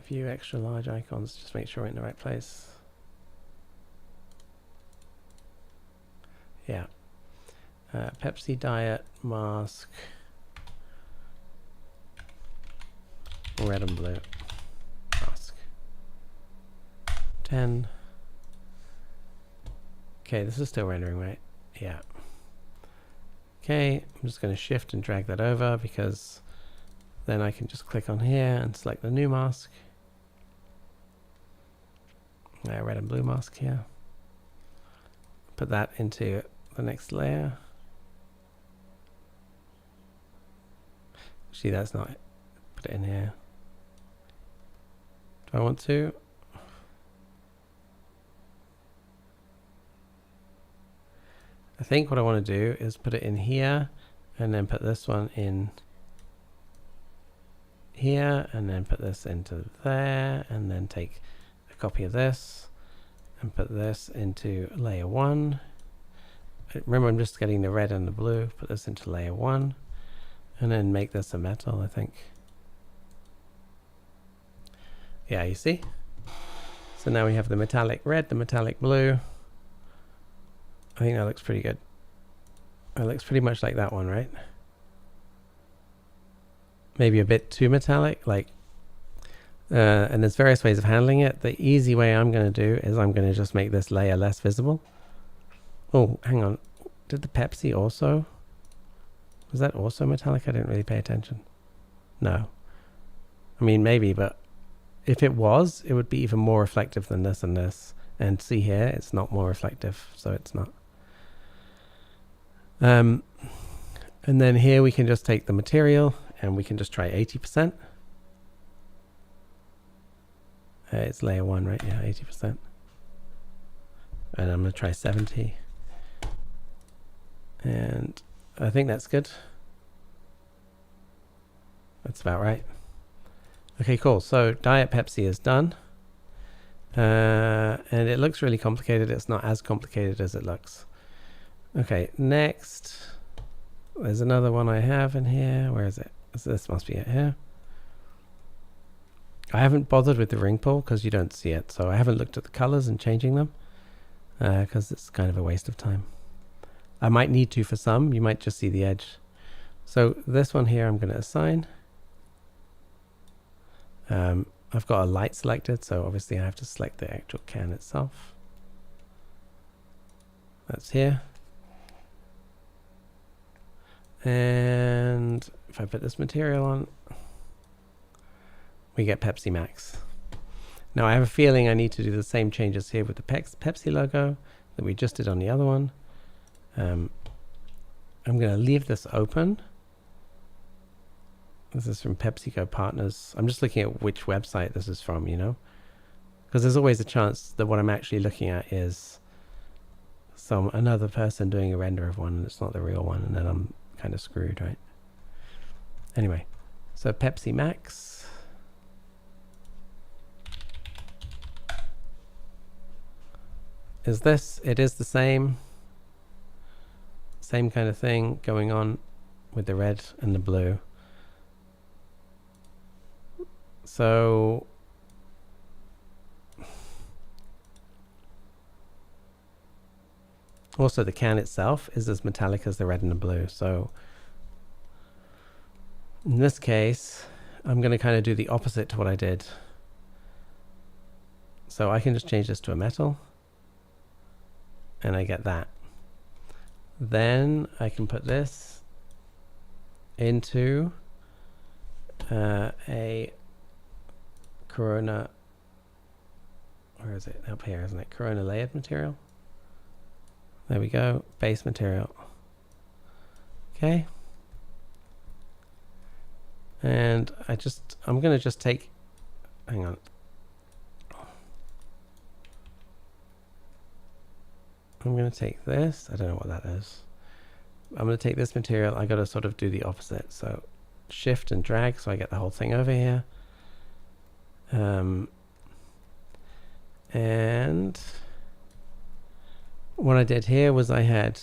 few extra large icons, just make sure we're in the right place. Yeah. Pepsi Diet mask. Red and blue. Mask. 10. Okay, this is still rendering, right? Yeah. Okay, I'm just going to shift and drag that over because then I can just click on here and select the new mask. Red and blue mask here. Put that into the next layer. See, that's not it. Put it in here. Do I want to? I think what I want to do is put it in here and then put this one in here and then put this into there and then take a copy of this and put this into layer 1. Remember, I'm just getting the red and the blue. Put this into layer 1 and then make this a metal, I think. Yeah, you see? So now we have the metallic red, the metallic blue. I think that looks pretty good. It looks pretty much like that one, right? Maybe a bit too metallic, like, and there's various ways of handling it. The easy way I'm going to do is I'm going to just make this layer less visible. Oh, hang on. Did the Pepsi also? Was that also metallic? I didn't really pay attention. No. I mean, maybe, but if it was, it would be even more reflective than this and this. And see here, it's not more reflective, so it's not. And then here we can just take the material and we can just try 80%. It's layer 1, right? Yeah, 80%. And I'm going to try 70. And I think that's good. That's about right. Okay, cool. So Diet Pepsi is done. And it looks really complicated. It's not as complicated as it looks. Okay, next. There's another one I have in here. Where is it? This must be it here. I haven't bothered with the ring pull because you don't see it. So I haven't looked at the colors and changing them because it's kind of a waste of time. I might need to for some. You might just see the edge. So this one here I'm going to assign. I've got a light selected, so obviously I have to select the actual can itself. That's here. And if I put this material on, we get Pepsi Max. Now I have a feeling I need to do the same changes here with the Pepsi logo that we just did on the other one. I'm going to leave this open. This is from PepsiCo Partners. I'm just looking at which website this is from, you know, because there's always a chance that what I'm actually looking at is another person doing a render of one and it's not the real one, and then I'm kind of screwed, right? Anyway, so Pepsi Max. Is this? It is the same kind of thing going on with the red and the blue. So also the can itself is as metallic as the red and the blue. So in this case, I'm going to kind of do the opposite to what I did. So I can just change this to a metal and I get that. Then I can put this into a Corona, where is it? Up here, isn't it? Corona layered material. There we go. Base material. Okay. And I'm going to just take, hang on. I'm going to take this. I don't know what that is. I'm going to take this material. I got to sort of do the opposite. So shift and drag so I get the whole thing over here. And what I did here was I had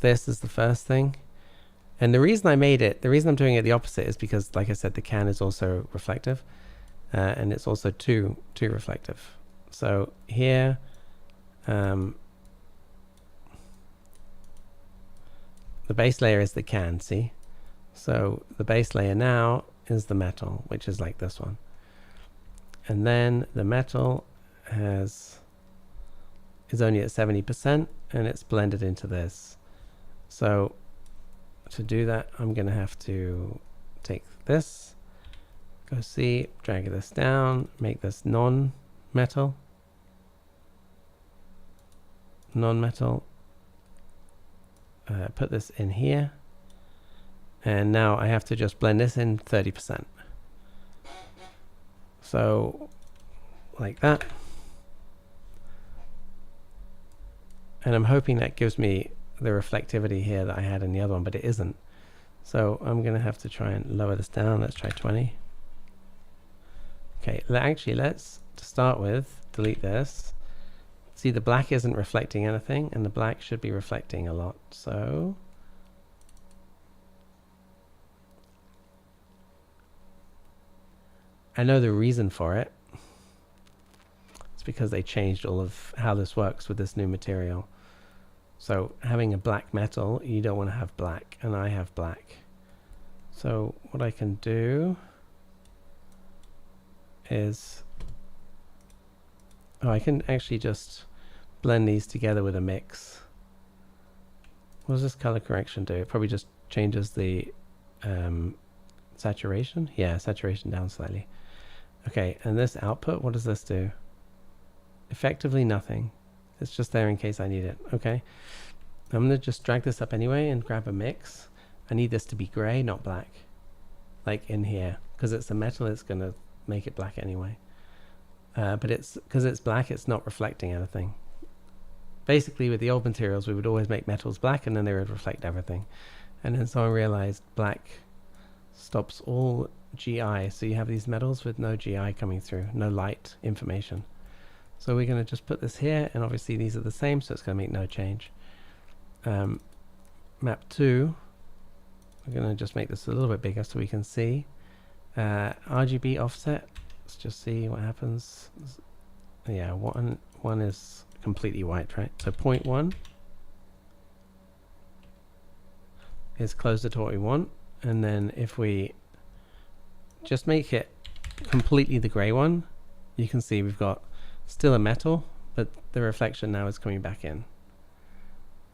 this as the first thing. And the reason I made it, the reason I'm doing it the opposite is because, like I said, the can is also reflective. And it's also too reflective. So here, the base layer is the can, see? So the base layer now is the metal, which is like this one. And then the metal is only at 70% and it's blended into this. So to do that, I'm going to have to take this, go see, drag this down, make this non-metal, put this in here, and now I have to just blend this in 30%. So like that. And I'm hoping that gives me the reflectivity here that I had in the other one, but it isn't. So I'm going to have to try and lower this down. Let's try 20. Okay, actually let's, to start with, delete this. See, the black isn't reflecting anything, and the black should be reflecting a lot. So I know the reason for it. It's because they changed all of how this works with this new material. So having a black metal, you don't want to have black, and I have black. So what I can do is, I can actually just blend these together with a mix. What does this color correction do? It probably just changes the saturation. Yeah, saturation down slightly. Okay, and this output, what does this do? Effectively nothing. It's just there in case I need it. Okay, I'm going to just drag this up anyway and grab a mix. I need this to be gray, not black. like in here, because it's a metal, it's going to make it black anyway. But it's because it's black, it's not reflecting anything. Basically, with the old materials, we would always make metals black and then they would reflect everything. And then someone realized black stops all GI, so you have these metals with no GI coming through, no light information. So we're going to just put this here, and obviously these are the same, so it's going to make no change. Map 2, we're going to just make this a little bit bigger so we can see. RGB offset, let's just see what happens. Yeah, one is completely white, right? So 0.1 is closer to what we want. And then if we just make it completely the gray one, you can see we've got still a metal, but the reflection now is coming back in.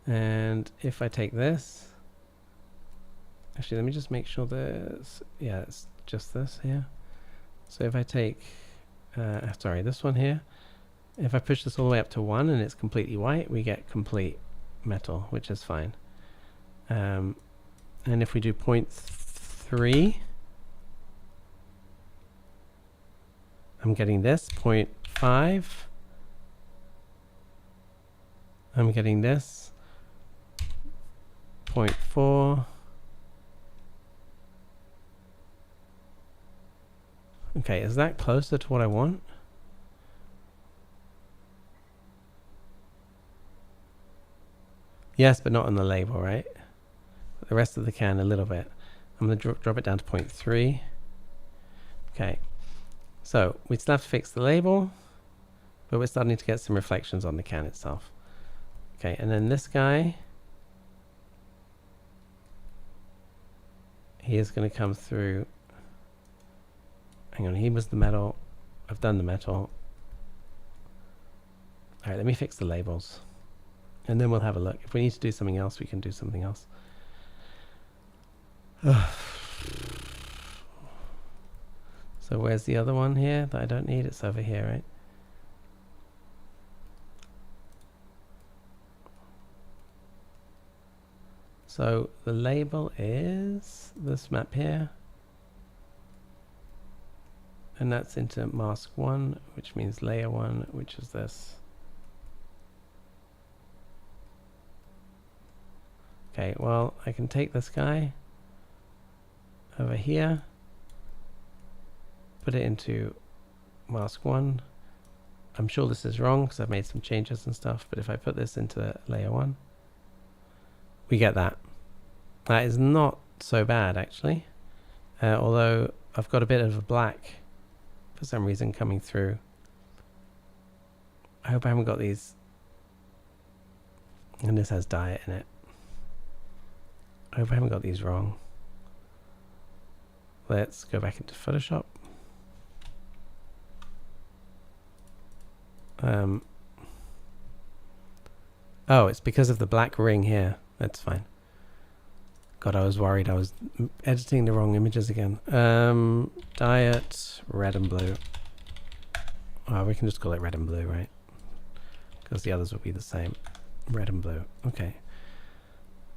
And if I take this, actually let me just make sure there's, yeah, it's just this here. So if I take, sorry, this one here, if I push this all the way up to 1 and it's completely white, we get complete metal, which is fine. And if we do 0.3, I'm getting this. 0.5, I'm getting this. 0.4. Okay, is that closer to what I want? Yes, but not on the label, right? The rest of the can a little bit. I'm going to drop it down to 0.3. Okay, so we still have to fix the label, but we're starting to get some reflections on the can itself. Okay, and then this guy, he is going to come through. Hang on, he was the metal. I've done the metal. All right, let me fix the labels, and then we'll have a look. If we need to do something else, we can do something else. So where's the other one here that I don't need? It's over here, right? So the label is this map here. And that's into mask 1, which means layer 1, which is this. Okay, well, I can take this guy over here, put it into mask 1. I'm sure this is wrong because I've made some changes and stuff, but if I put this into layer 1, we get that. That is not so bad, actually. Although I've got a bit of a black for some reason coming through. I hope I haven't got these. And this has diet in it. I hope I haven't got these wrong. Let's go back into Photoshop. Oh, it's because of the black ring here. That's fine. God, I was worried I was editing the wrong images again. Diet, red and blue. Oh, we can just call it red and blue, right? Because the others will be the same. Red and blue. Okay.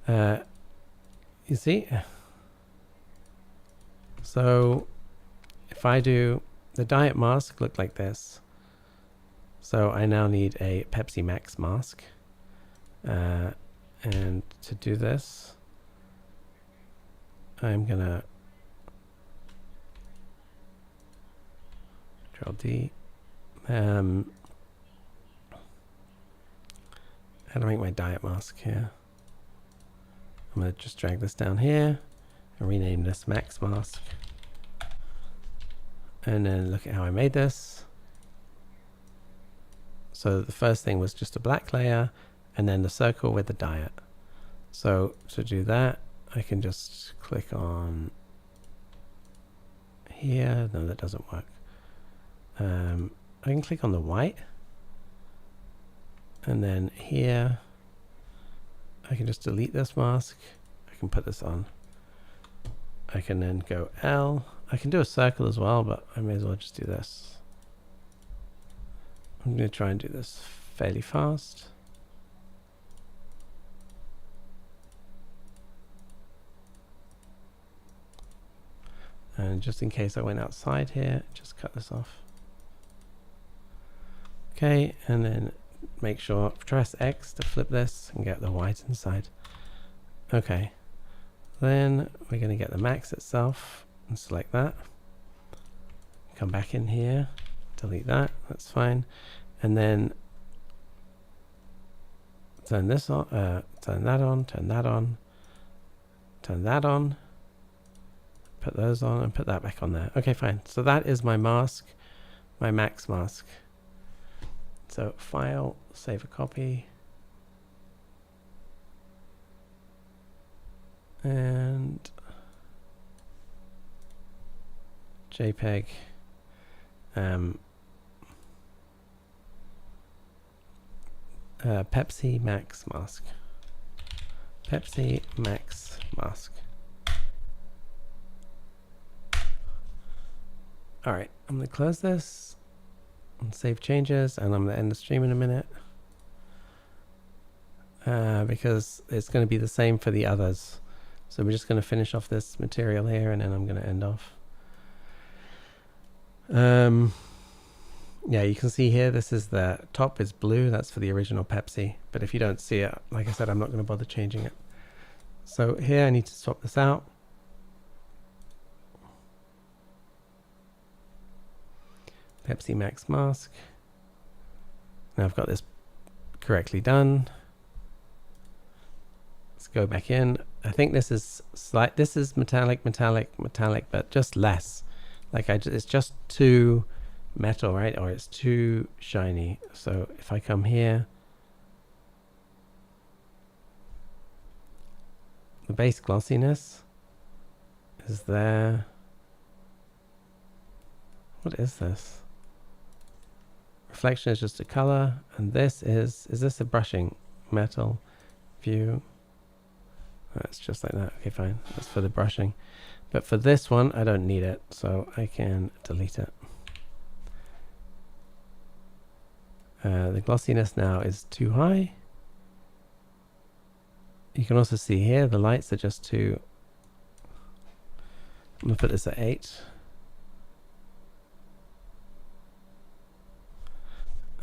You see? So if I do the diet mask look like this. So I now need a Pepsi Max mask. And to do this, I'm gonna Control D. How to make my diet mask here? I'm gonna just drag this down here and rename this Max Mask. And then look at how I made this. So the first thing was just a black layer and then the circle with the diet. So to do that, I can just click on here. No, that doesn't work. I can click on the white, and then here I can just delete this mask. I can put this on. I can then go L. I can do a circle as well, but I may as well just do this. I'm going to try and do this fairly fast. And just in case I went outside here, just cut this off. Okay, and then make sure, press X to flip this and get the white inside. Okay, then we're going to get the max itself and select that. Come back in here, delete that, that's fine. And then turn this on, turn that on, turn that on, turn that on, put those on and put that back on there. Okay, fine. So that is my mask, my max mask. So file, save a copy. And JPEG. Pepsi Max Mask. Pepsi Max Mask. Alright, I'm going to close this and save changes, and I'm going to end the stream in a minute. Because it's going to be the same for the others. So we're just going to finish off this material here, and then I'm going to end off. Yeah, you can see here, this is the top is blue. That's for the original Pepsi. But if you don't see it, like I said, I'm not going to bother changing it. So here I need to swap this out. Pepsi Max Mask. Now I've got this correctly done. Let's go back in. I think this is this is metallic, but just less. Like it's just too metal, right? Or it's too shiny. So if I come here, the base glossiness is there. What is this? Reflection is just a color, and this is this a brushing metal view? It's just like that. Okay, fine. That's for the brushing. But for this one, I don't need it, so I can delete it. The glossiness now is too high. You can also see here the lights are just too... I'm going to put this at 8.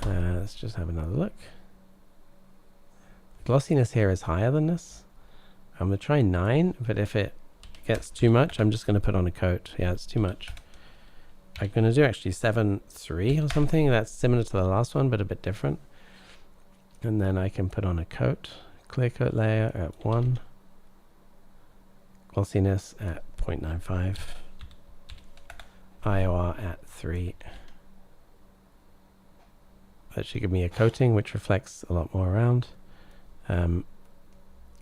Let's just have another look. The glossiness here is higher than this. I'm going to try 9, but if it gets too much, I'm just going to put on a coat. Yeah, it's too much. I'm going to do actually 7.3 or something. That's similar to the last one, but a bit different. And then I can put on a coat. Clear coat layer at 1. Glossiness at 0.95. IOR at 3. That should give me a coating which reflects a lot more around.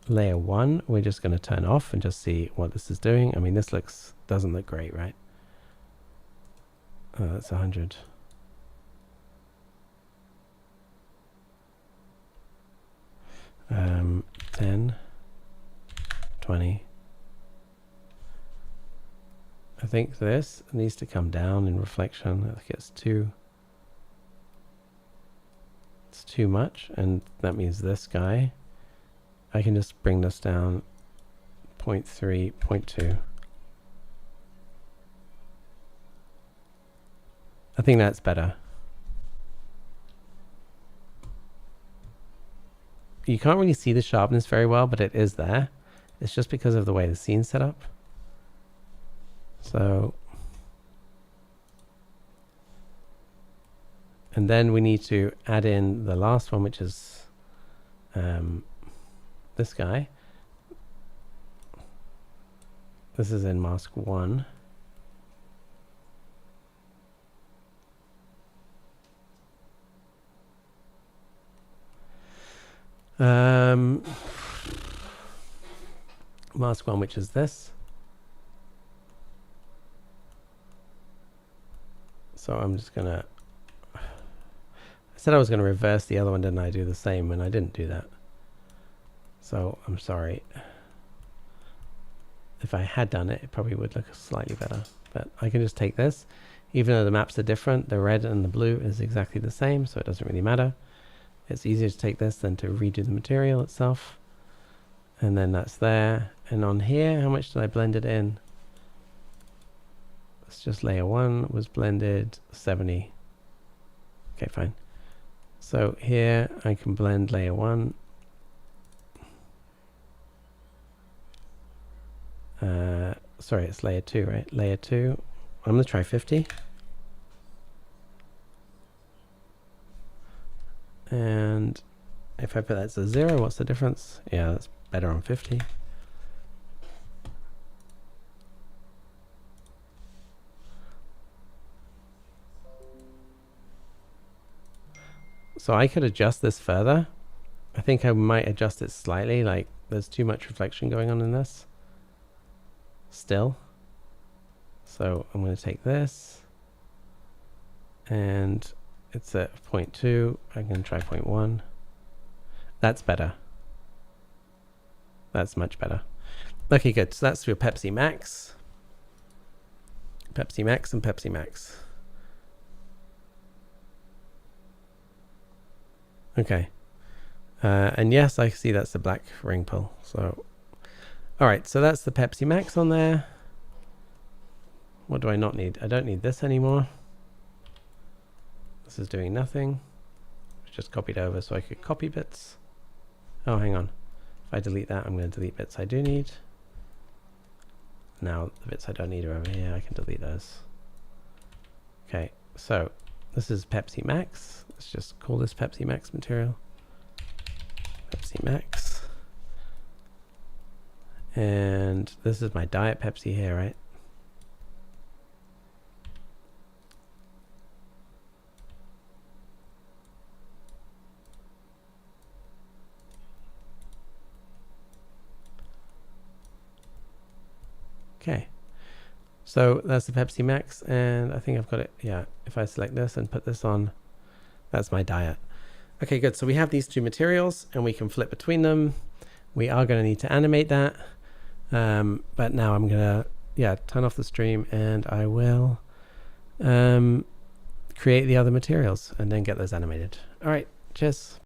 Layer 1, we're just going to turn off and just see what this is doing. I mean, this doesn't look great, right? Oh, that's 100. Um, 10, 20. I think this needs to come down in reflection. I think it's too much, and that means this guy. I can just bring this down 0.3, 0.2. I think that's better. You can't really see the sharpness very well, but it is there. It's just because of the way the scene's set up. So, and then we need to add in the last one, which is this guy. This is in mask 1. Mask 1, which is this. So I'm just gonna... I said I was gonna reverse the other one, didn't I? Do the same, and I didn't do that. So I'm sorry. If I had done it, it probably would look slightly better. But I can just take this. Even though the maps are different, the red and the blue is exactly the same, so it doesn't really matter. It's easier to take this than to redo the material itself. And then that's there. And on here, how much did I blend it in? It's just layer 1 was blended 70. Okay, fine. So here I can blend layer 1. Sorry, it's layer 2, right? Layer 2. I'm going to try 50. And if I put that to 0, what's the difference? Yeah, that's better on 50. So I could adjust this further. I think I might adjust it slightly, like there's too much reflection going on in this still. So I'm going to take this, and it's at 0.2. I'm going to try 0.1. That's better. That's much better. Okay, good. So that's your Pepsi Max. Pepsi Max and Pepsi Max. Okay. And yes, I see that's the black ring pull. So, all right. So that's the Pepsi Max on there. What do I not need? I don't need this anymore. This is doing nothing. It's just copied over so I could copy bits. Oh, hang on. If I delete that, I'm going to delete bits I do need. Now the bits I don't need are over here. I can delete those. Okay, so this is Pepsi Max. Let's just call this Pepsi Max material. Pepsi Max. And this is my Diet Pepsi here, right? Okay, so that's the Pepsi Max, and I think I've got it. Yeah, if I select this and put this on, that's my diet. Okay, good. So we have these two materials, and we can flip between them. We are going to need to animate that, but now I'm going to turn off the stream, and I will create the other materials and then get those animated. All right, cheers.